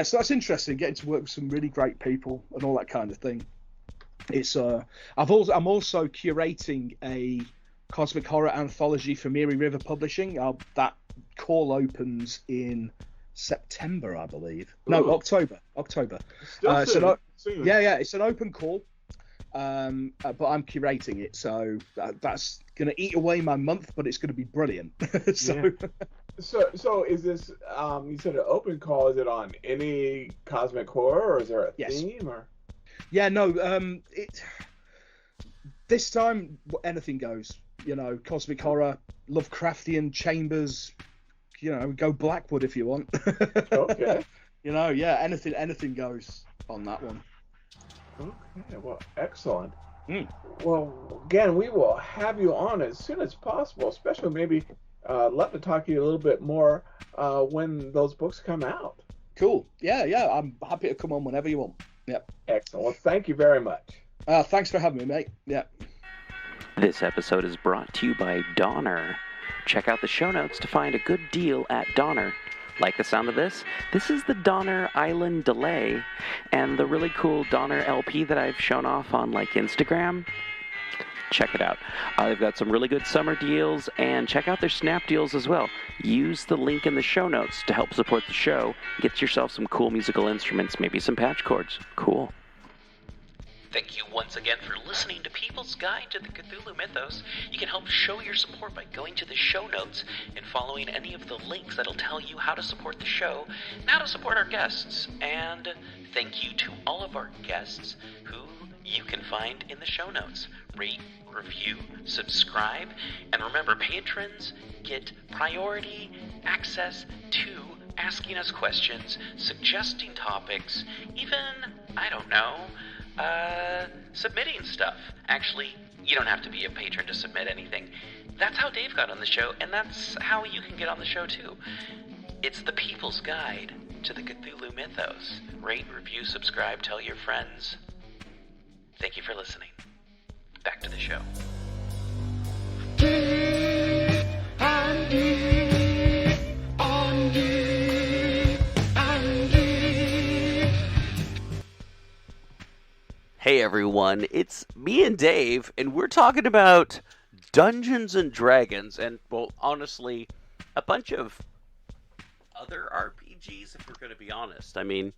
So that's interesting, getting to work with some really great people and all that kind of thing. It's I'm also curating a cosmic horror anthology for Miri River Publishing. That call opens in September, I believe. No, October. Still soon. It's an open call, but I'm curating it, so that's going to eat away my month, but it's going to be brilliant. So is this? You said an open call. Is it on any cosmic horror, or is there a theme? Or yeah, no. This time, anything goes. You know, cosmic horror, Lovecraftian chambers. You know, go Blackwood if you want. Okay. You know, yeah, anything goes on that one. Okay, well, excellent. Mm. Well, again, we will have you on as soon as possible, especially maybe let to talk to you a little bit more when those books come out. Cool. Yeah, I'm happy to come on whenever you want. Yep. Excellent. Well, thank you very much. Thanks for having me, mate. Yeah. This episode is brought to you by Donner. Check out the show notes to find a good deal at Donner. Like the sound of this? This is the Donner Island Delay, and the really cool Donner LP that I've shown off on like Instagram. Check it out. They've got some really good summer deals, and check out their snap deals as well. Use the link in the show notes to help support the show. Get yourself some cool musical instruments, maybe some patch cords. Cool. Thank you once again for listening to People's Guide to the Cthulhu Mythos. You can help show your support by going to the show notes and following any of the links that'll tell you how to support the show and how to support our guests. And thank you to all of our guests who you can find in the show notes. Rate, review, subscribe, and remember, patrons get priority access to asking us questions, suggesting topics, even, I don't know, submitting stuff. Actually, you don't have to be a patron to submit anything. That's how Dave got on the show, and that's how you can get on the show too. It's the People's Guide to the Cthulhu Mythos. Rate, review, subscribe, tell your friends. Thank you for listening. Back to the show. Hey everyone, it's me and Dave, and we're talking about Dungeons and Dragons, and, well, honestly, a bunch of other RPGs, if we're going to be honest. I mean,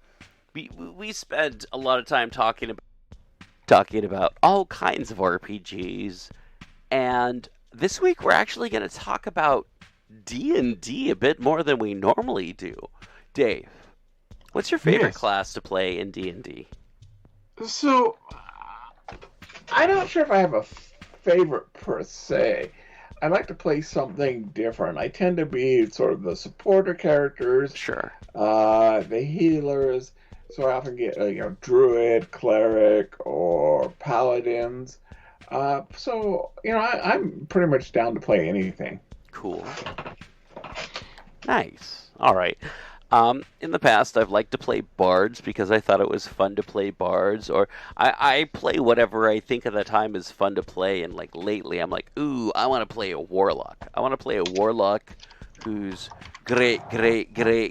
we spend a lot of time talking about all kinds of RPGs, and this week we're actually going to talk about D&D a bit more than we normally do. Dave, what's your favorite class to play in D&D? So, I'm not sure if I have a favorite per se. I like to play something different. I tend to be sort of the supporter characters. Sure. The healers. So I often get, druid, cleric, or paladins. So, I'm pretty much down to play anything. Cool. Nice. All right. In the past, I've liked to play bards because I thought it was fun to play bards, or I play whatever I think at the time is fun to play, and like lately I'm like, ooh, I want to play a warlock. I want to play a warlock whose great grandfather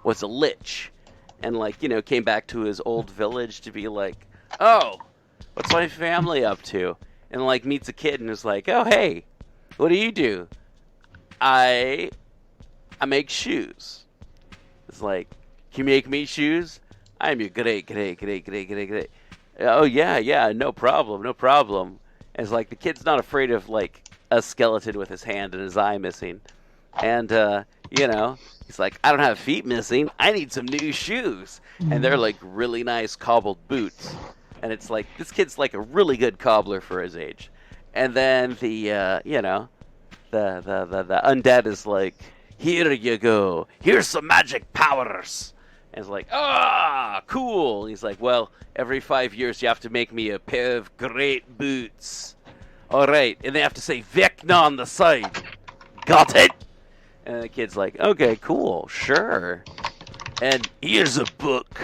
was a lich, and came back to his old village to be like, oh, what's my family up to? And meets a kid and is like, oh, hey, what do you do? I make shoes. It's like, can you make me shoes? I'm your great. Oh, yeah, no problem. And it's like, the kid's not afraid of, a skeleton with his hand and his eye missing. And, he's like, I don't have feet missing. I need some new shoes. And they're, really nice cobbled boots. And it's like, this kid's a really good cobbler for his age. And then the undead is like, here you go. Here's some magic powers. And it's like, cool. And he's like, well, every 5 years you have to make me a pair of great boots. All right. And they have to say Vecna on the side. Got it? And the kid's like, okay, cool, sure. And here's a book.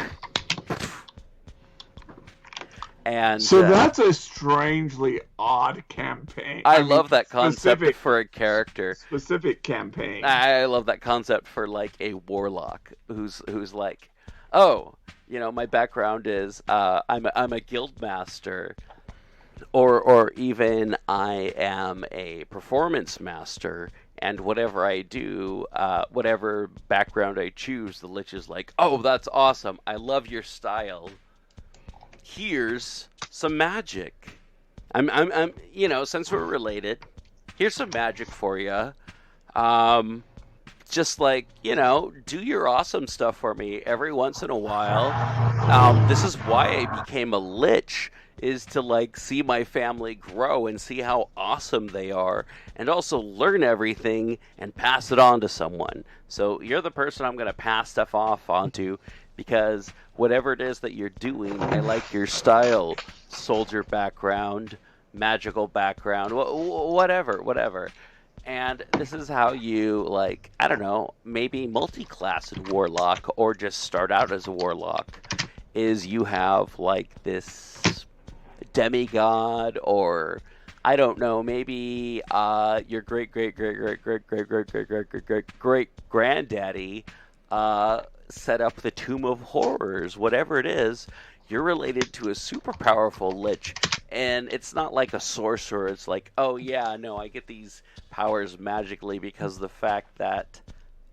And so that's a strangely odd campaign. I love that concept for a character. Specific campaign. I love that concept for a warlock who's like, oh, my background is I'm a guild master, or even I am a performance master, and whatever I do, whatever background I choose, the lich is like, oh, that's awesome. I love your style. Here's some magic. I'm since we're related, here's some magic for you. just like, do your awesome stuff for me every once in a while. This is why I became a lich, is to like see my family grow and see how awesome they are, and also learn everything and pass it on to someone. So you're the person I'm going to pass stuff off onto, because whatever it is that you're doing, I like your style, soldier background, magical background, whatever. And this is how you, like, I don't know, maybe multi-class in Warlock, or just start out as a Warlock, is you have, like, this demigod, or, I don't know, maybe your great-great-great-great-great-great-great-great-granddaddy set up the Tomb of Horrors. Whatever it is, you're related to a super powerful lich. And it's not like a sorcerer. It's like, oh yeah, no, I get these powers magically because of the fact that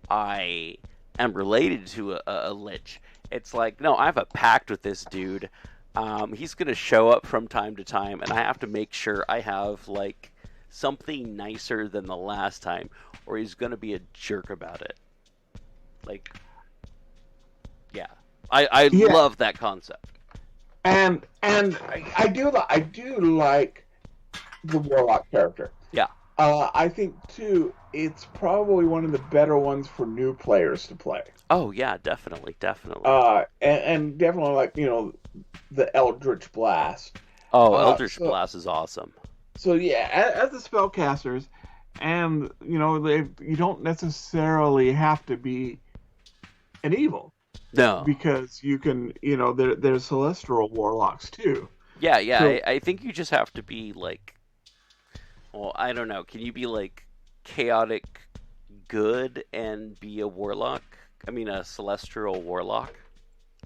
I am related to a lich. It's like, no, I have a pact with this dude. He's going to show up from time to time, and I have to make sure I have, like, something nicer than the last time, or he's going to be a jerk about it. Like, yeah. I love that concept. And I do like the Warlock character. Yeah. I think too, it's probably one of the better ones for new players to play. Oh yeah, definitely. And definitely, like, the Eldritch Blast. Oh, Eldritch Blast is awesome. So yeah, as the spellcasters, and you don't necessarily have to be an evil. No, because you can, there's celestial warlocks too. Yeah. So, I think you just have to be like, well, I don't know. Can you be like chaotic good and be a warlock? I mean, a celestial warlock.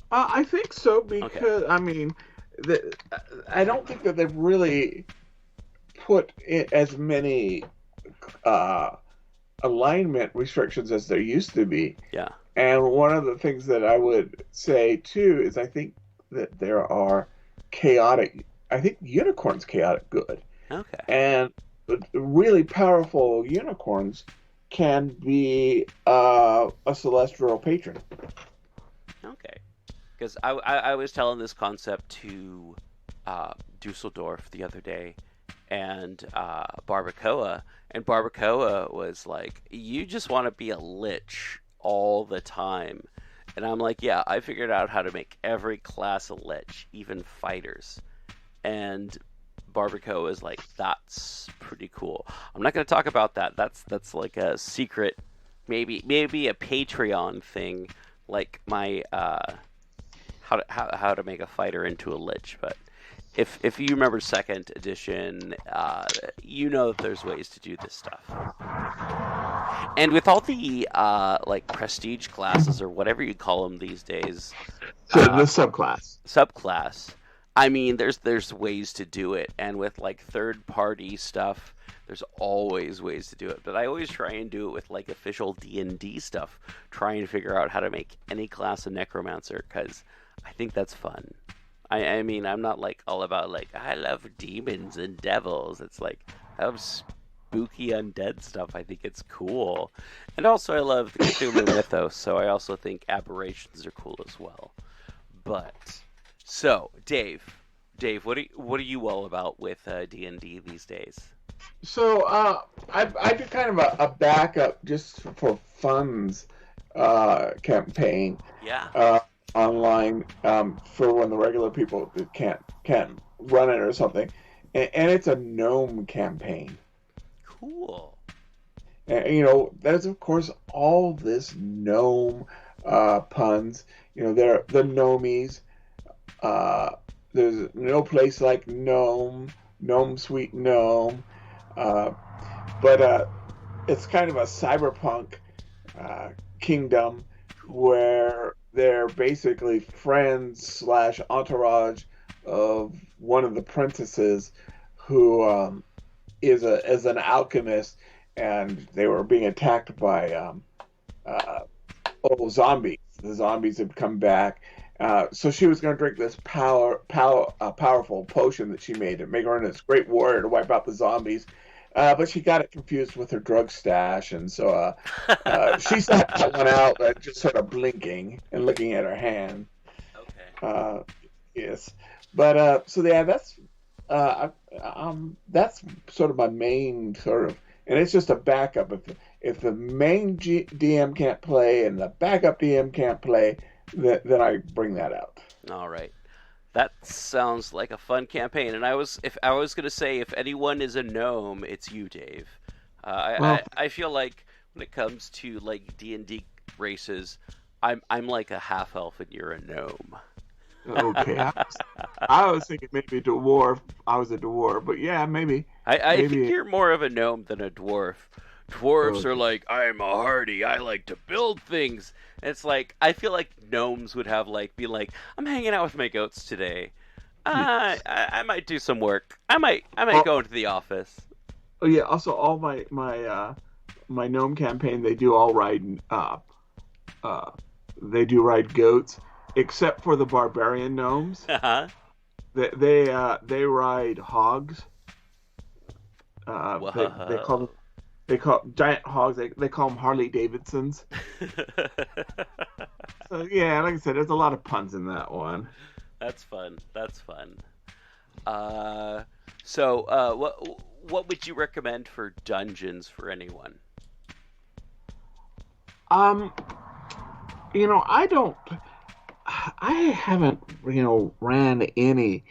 I think so, because I mean, I don't think that they've really put in as many alignment restrictions as there used to be. Yeah. And one of the things that I would say, too, is I think that there are unicorns chaotic good. Okay. And really powerful unicorns can be a celestial patron. Okay. Because I was telling this concept to Dusseldorf the other day, and Barbacoa, and Barbacoa was like, you just want to be a lich all the time. And I'm like, yeah, I figured out how to make every class a lich, even fighters. And Barbacoa is like, that's pretty cool. I'm not going to talk about that. That's like a secret, maybe a Patreon thing, like my how to make a fighter into a lich. But if you remember second edition, that there's ways to do this stuff. And with all the like prestige classes or whatever you call them these days, so the subclass. I mean, there's ways to do it, and with like third party stuff, there's always ways to do it. But I always try and do it with like official D&D stuff, trying to figure out how to make any class a necromancer, because I think that's fun. I mean, I'm not like all about like, I love demons and devils. It's like, I love spooky undead stuff. I think it's cool. And also I love the Cthulhu Mythos, so I also think aberrations are cool as well. But, so, Dave, what are you all about with D&D these days? So, I do kind of a backup just for funds campaign. Yeah. Online for when the regular people can't run it or something, and it's a gnome campaign. Cool. And there's of course all this gnome puns. They're the gnomies. There's no place like gnome, sweet gnome. But it's kind of a cyberpunk kingdom where they're basically friends / entourage of one of the princesses who is an alchemist, and they were being attacked by zombies. The zombies had come back, so she was going to drink this powerful potion that she made to make her into this great warrior to wipe out the zombies. but she got it confused with her drug stash, and so she sat that one out, just sort of blinking and looking at her hand. Okay. Yes, but so yeah, that's sort of my main sort of, and it's just a backup. If the main DM can't play and the backup DM can't play, then I bring that out. All right. That sounds like a fun campaign. And I was going to say, if anyone is a gnome, it's you, Dave. I feel like when it comes to like D&D races, I'm like a half elf and you're a gnome. Okay. I was thinking maybe dwarf. I was a dwarf, but yeah, maybe. I think you're more of a gnome than a dwarf. Dwarves are like, I'm a hardy, I like to build things. And it's like, I feel like gnomes would have be like, I'm hanging out with my goats today. I might do some work. I might go into the office. Oh yeah. Also, all my gnome campaign, they do all ride they do ride goats, except for the barbarian gnomes. Uh-huh. They ride hogs. They call giant hogs. They call them Harley Davidsons. So yeah, like I said, there's a lot of puns in that one. That's fun. So what would you recommend for dungeons for anyone? I haven't ran any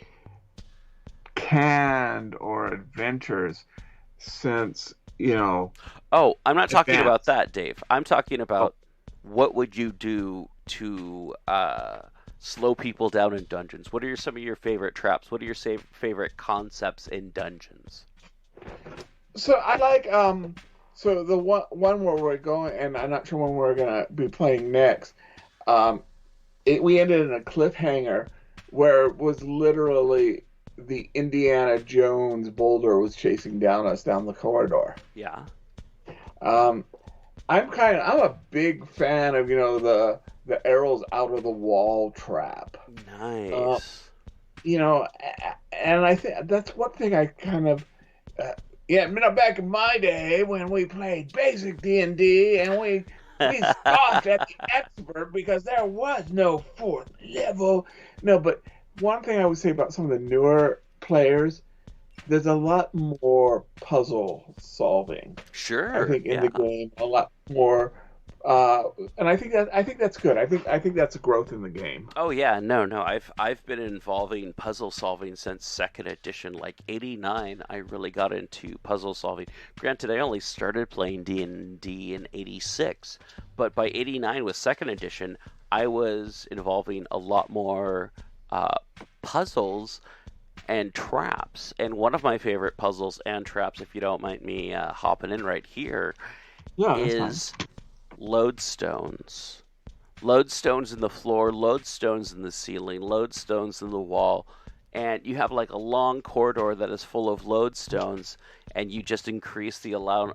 canned or adventures since Oh, I'm not talking about that, Dave. I'm talking about what would you do to slow people down in dungeons? What are some of your favorite traps? What are your favorite concepts in dungeons? So I like so the one where we're going, and I'm not sure when we're gonna be playing next. We ended in a cliffhanger where it was literally the Indiana Jones boulder was chasing us down the corridor. Yeah. I'm a big fan of the arrows out of the wall trap. Nice. And I think that's one thing I kind of back in my day when we played basic D&D and we scoffed at the expert because there was no fourth level. No, but one thing I would say about some of the newer players, there's a lot more puzzle solving. Sure. I think in the game, a lot more, and I think that's good. I think that's a growth in the game. Oh yeah, no. I've been involving puzzle solving since 2nd edition, like 89. I really got into puzzle solving. Granted, I only started playing D&D in 86, but by 89 with 2nd edition, I was involving a lot more puzzles and traps. And one of my favorite puzzles and traps, if you don't mind me hopping in right here, is lodestones. Lodestones in the floor, lodestones in the ceiling, lodestones in the wall. And you have like a long corridor that is full of lodestones, and you just increase the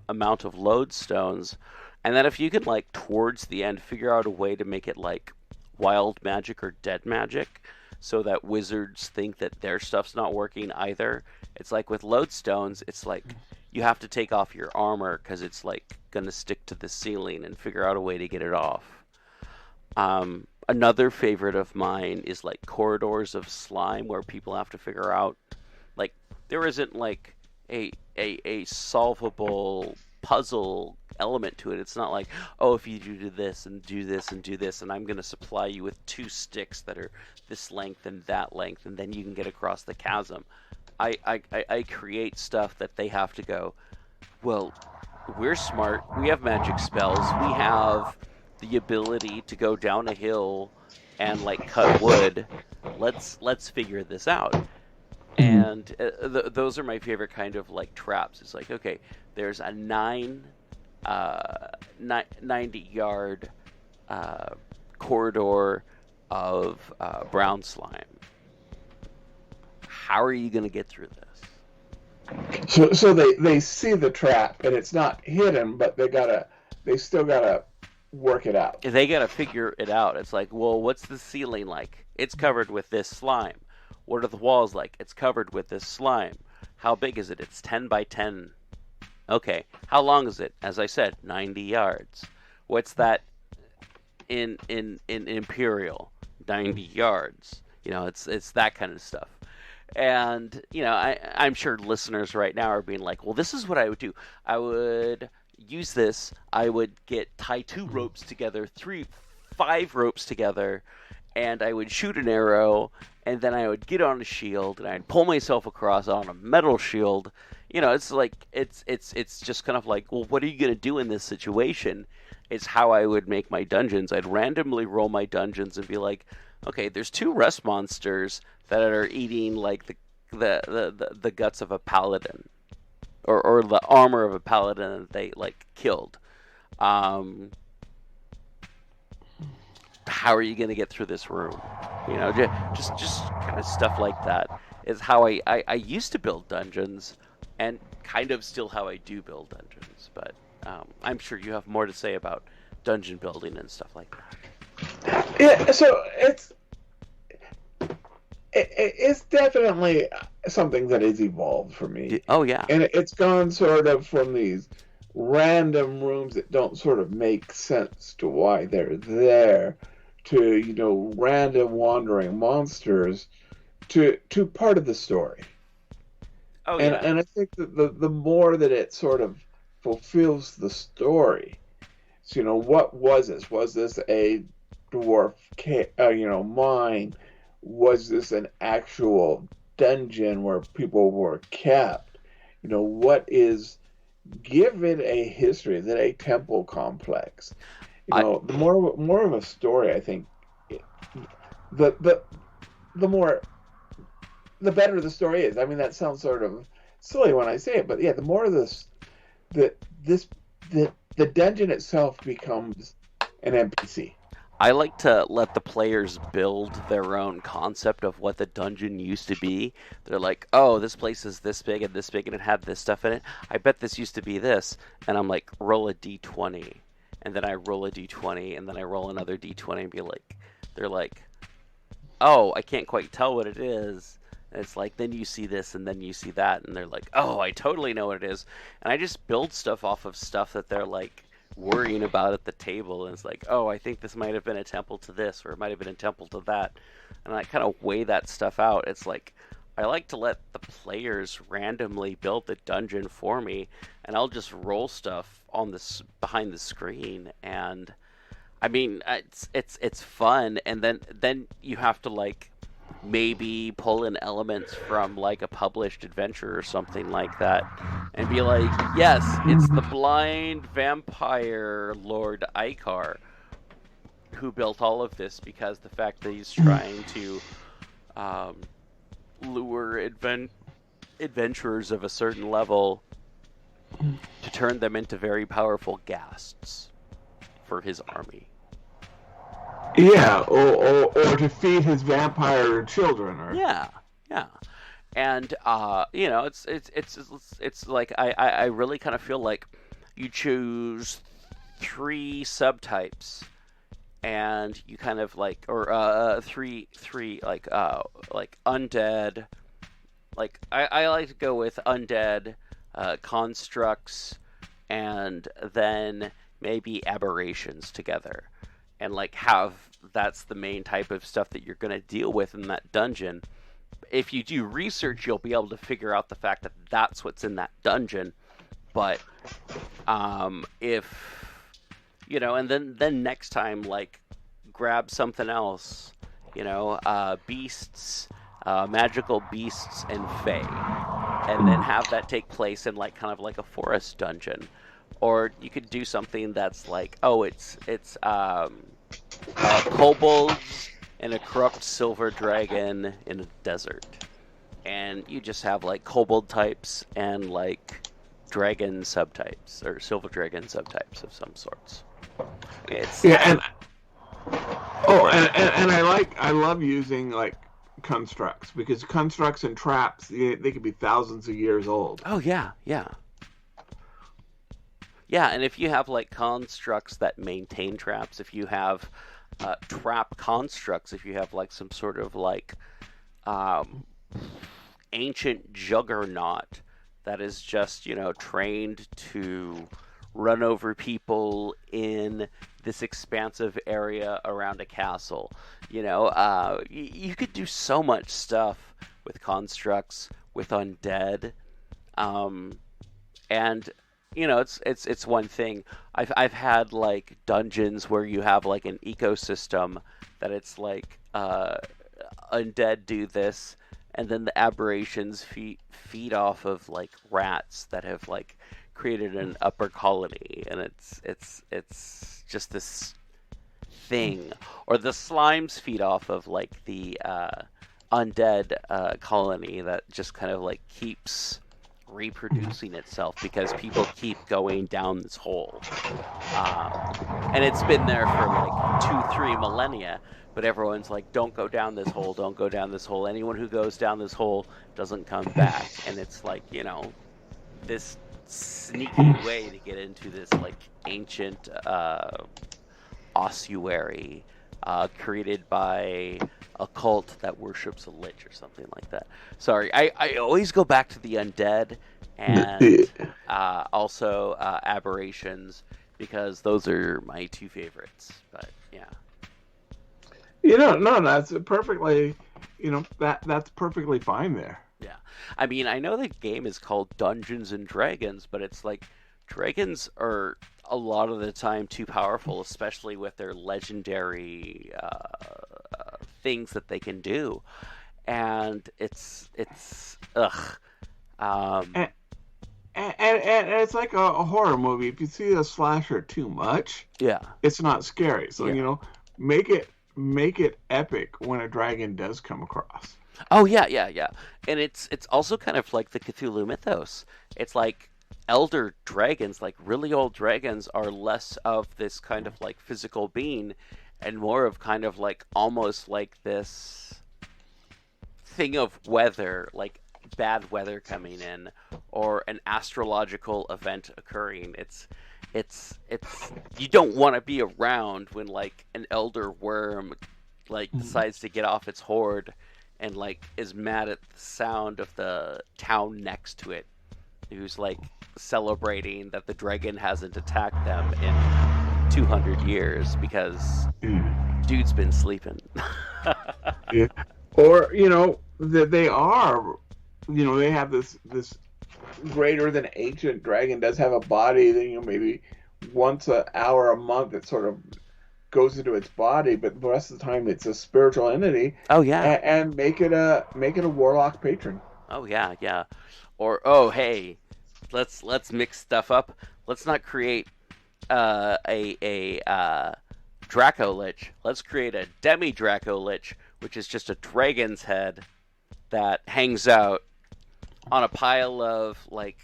amount of lodestones. And then if you can, like, towards the end, figure out a way to make it like wild magic or dead magic, so that wizards think that their stuff's not working either. It's like with lodestones, it's like you have to take off your armor because it's like gonna stick to the ceiling, and figure out a way to get it off. Another favorite of mine is like corridors of slime, where people have to figure out, like, there isn't like a solvable puzzle element to it. It's not like, oh, if you do this and do this and do this, and I'm going to supply you with 2 sticks that are this length and that length, and then you can get across the chasm. I create stuff that they have to go, well, we're smart, we have magic spells, we have the ability to go down a hill and like cut wood, let's figure this out. And those are my favorite kind of like traps. It's like, okay, there's a 90-yard corridor of brown slime. How are you going to get through this? So they see the trap, and it's not hidden, but they still gotta work it out. They gotta figure it out. It's like, well, what's the ceiling like? It's covered with this slime. What are the walls like? It's covered with this slime. How big is it? It's 10 by 10 Okay, how long is it? As I said, 90 yards. What's that in Imperial? 90 yards. You know, it's that kind of stuff. And, you know, I'm sure listeners right now are being like, well, this is what I would do. I would use this. I would tie 2 ropes together, 5 ropes together, and I would shoot an arrow, and then I would get on a shield, and I'd pull myself across on a metal shield. You know, it's like, it's just kind of like, well, what are you going to do in this situation? It's how I would make my dungeons. I'd randomly roll my dungeons and be like, okay, there's 2 rest monsters that are eating like the guts of a paladin, or the armor of a paladin that they like killed. How are you going to get through this room? You know, just kind of stuff like that is how I used to build dungeons, and kind of still how I do build dungeons. But I'm sure you have more to say about dungeon building and stuff like that. Yeah, so it's definitely something that has evolved for me. Oh, yeah. And it's gone sort of from these random rooms that don't sort of make sense to why they're there, to, you know, random wandering monsters, to part of the story. Oh, yeah. And I think that the more that it sort of fulfills the story, so, you know, what was this? Was this a dwarf, mine? Was this an actual dungeon where people were kept? You know, what is... Give it a history. Is it a temple complex? You know, the more of a story, I think, the better the story is. I mean, that sounds sort of silly when I say it, but yeah, the more of this, the dungeon itself becomes an NPC. I like to let the players build their own concept of what the dungeon used to be. They're like, oh, this place is this big, and it had this stuff in it. I bet this used to be this. And I'm like, roll a d20. And then I roll a d20, and then I roll another d20 and be like, they're like, oh, I can't quite tell what it is. And it's like, then you see this, and then you see that. And they're like, oh, I totally know what it is. And I just build stuff off of stuff that they're like, worrying about at the table, and it's like, oh, I think this might have been a temple to this, or it might have been a temple to that, and I kind of weigh that stuff out. It's like, I like to let the players randomly build the dungeon for me, and I'll just roll stuff on this behind the screen, and I mean, it's fun, and then you have to like maybe pull in elements from like a published adventure or something like that, and be like, yes, it's the blind vampire Lord Icar who built all of this, because the fact that he's trying to lure adventurers of a certain level to turn them into very powerful ghasts for his army. Yeah, or to feed his vampire children. Or... Yeah. And you know, it's like I really kind of feel like you choose 3 subtypes, and you kind of like, or three like undead. Like I like to go with undead, constructs, and then maybe aberrations together. And like that's the main type of stuff that you're going to deal with in that dungeon. If you do research, you'll be able to figure out the fact that that's what's in that dungeon. But if you know, and then next time, like, grab something else, you know, beasts, magical beasts, and fae, and then have that take place in like kind of like a forest dungeon. Or you could do something that's like, oh, it's kobolds and a corrupt silver dragon in a desert, and you just have like kobold types and like dragon subtypes, or silver dragon subtypes of some sorts. It's and I love using like constructs, because constructs and traps, they could be thousands of years old. Oh yeah. Yeah, and if you have like constructs that maintain traps, if you have trap constructs, if you have like some sort of like ancient juggernaut that is just, trained to run over people in this expansive area around a castle. You could do so much stuff with constructs, with undead, and it's one thing. I've had like dungeons where you have like an ecosystem that it's like undead do this, and then the aberrations feed off of like rats that have like created an upper colony, and it's just this thing. Or the slimes feed off of like the undead colony that just kind of like keeps reproducing itself because people keep going down this hole, and it's been there for like 2-3 millennia, but everyone's like, don't go down this hole, don't go down this hole. Anyone who goes down this hole doesn't come back. And it's like, this sneaky way to get into this like ancient ossuary created by a cult that worships a lich or something like that. Sorry, I always go back to the undead and also aberrations, because those are my two favorites. But yeah. No, that's perfectly, that's perfectly fine there. Yeah. I mean, I know the game is called Dungeons and Dragons, but it's like dragons are a lot of the time too powerful, especially with their legendary things that they can do. And it's ugh. And it's like a horror movie. If you see a slasher too much, it's not scary. So, make it epic when a dragon does come across. Oh yeah. And it's also kind of like the Cthulhu Mythos. It's like elder dragons, like really old dragons, are less of this kind of like physical being and more of kind of like almost like this thing of weather, like bad weather coming in or an astrological event occurring. It's you don't want to be around when like an elder worm like decides to get off its hoard and like is mad at the sound of the town next to it, who's like celebrating that the dragon hasn't attacked them in 200 years because dude's been sleeping. Yeah. Or that they are, they have this greater than ancient dragon does have a body that maybe once an hour a month it sort of goes into its body, but the rest of the time it's a spiritual entity. Oh yeah. And make it a warlock patron. Oh yeah. Or hey, let's mix stuff up. Let's not create a Draco Lich. Let's create a Demi Draco Lich, which is just a dragon's head that hangs out on a pile of like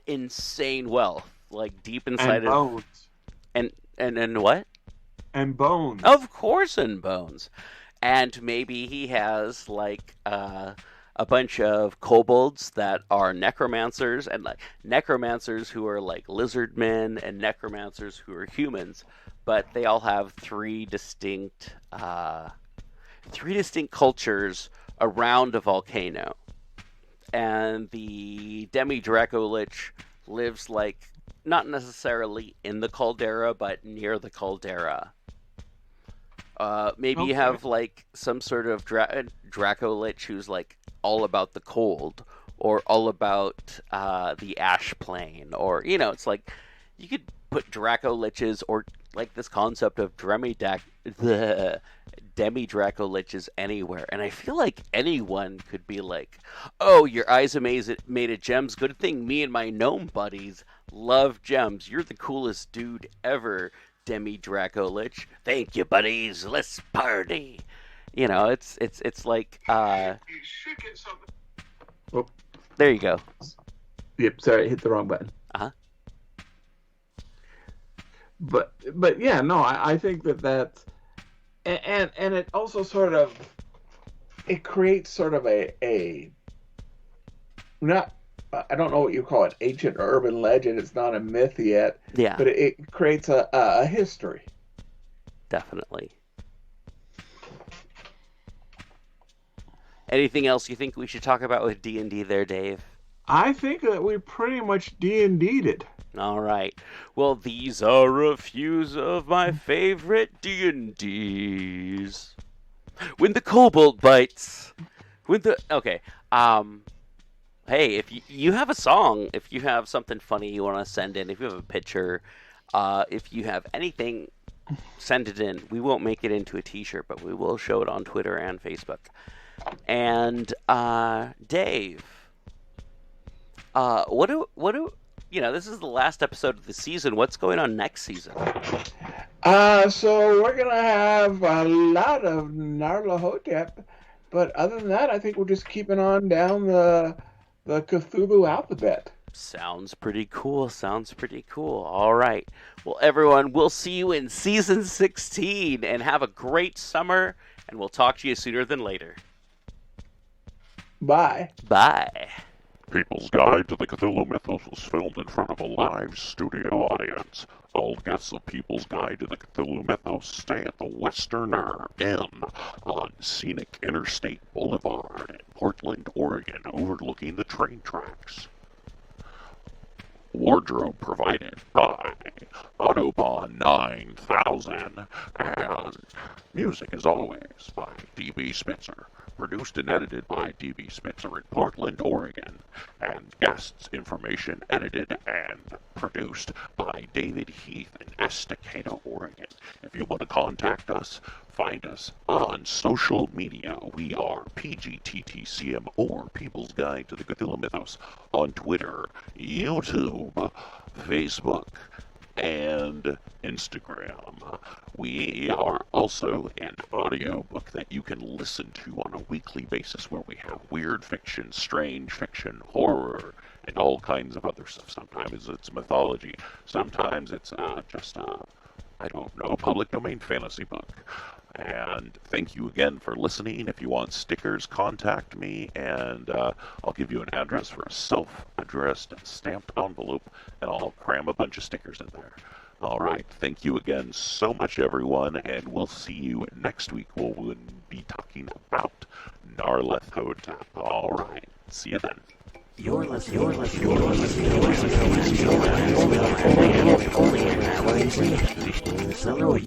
insane wealth, like deep inside and bones. And what? And bones. Of course, and bones. And maybe he has like a bunch of kobolds that are necromancers, and like necromancers who are like lizard men, and necromancers who are humans, but they all have three distinct cultures around a volcano. And the Demi Draco Lich lives like not necessarily in the caldera, but near the caldera. Maybe you have like some sort of Draco Lich who's like all about the cold, or all about the ash plane, or it's like you could put Draco Liches, or like this concept of Demi Draco Liches anywhere, and I feel like anyone could be like, oh, your eyes are made of gems, good thing me and my gnome buddies love gems, you're the coolest dude ever, Demi Draco Lich. Thank you, buddies. Let's party. It's like You should get something. Oh. There you go. Yep, sorry, I hit the wrong button. But yeah, no, I think that's and it also sort of it creates sort of a not, I don't know what you call it, ancient urban legend. It's not a myth yet. Yeah. But it creates a history. Definitely. Anything else you think we should talk about with D&D there, Dave? I think that we pretty much D&D'd it. All right. Well, these are a few of my favorite D&Ds. When the cobalt bites. Okay. Hey, if you have a song, if you have something funny you want to send in, if you have a picture, if you have anything, send it in. We won't make it into a T-shirt, but we will show it on Twitter and Facebook. And Dave, what do this is the last episode of the season. What's going on next season? So we're gonna have a lot of Narla Hotep, but other than that, I think we're just keeping on down the Cthulhu alphabet. Sounds pretty cool. All right. Well, everyone, we'll see you in season 16, and have a great summer, and we'll talk to you sooner than later. Bye. Bye. People's Guide to the Cthulhu Mythos was filmed in front of a live studio audience. All guests of People's Guide to the Cthulhu Mythos stay at the Westerner Inn on scenic Interstate Boulevard in Portland, Oregon, overlooking the train tracks. Wardrobe provided by Autobahn 9000, and music, as always, by D.B. Spitzer. Produced and edited by D.B. Spitzer in Portland, Oregon. And guests information edited and produced by David Heath in Estacado, Oregon. If you want to contact us, find us on social media. We are PGTTCM or People's Guide to the Cthulhu Mythos on Twitter, YouTube, Facebook, and Instagram. We are also an audiobook that you can listen to on a weekly basis, where we have weird fiction, strange fiction, horror, and all kinds of other stuff. Sometimes it's mythology. Sometimes it's just public domain fantasy book. And thank you again for listening. If you want stickers, contact me, and I'll give you an address for a self-addressed and stamped envelope, and I'll cram a bunch of stickers in there. All right. Thank you again so much, everyone, and we'll see you next week. We'll be talking about Narla Hotep. All right. See you then. You're listening to only an hour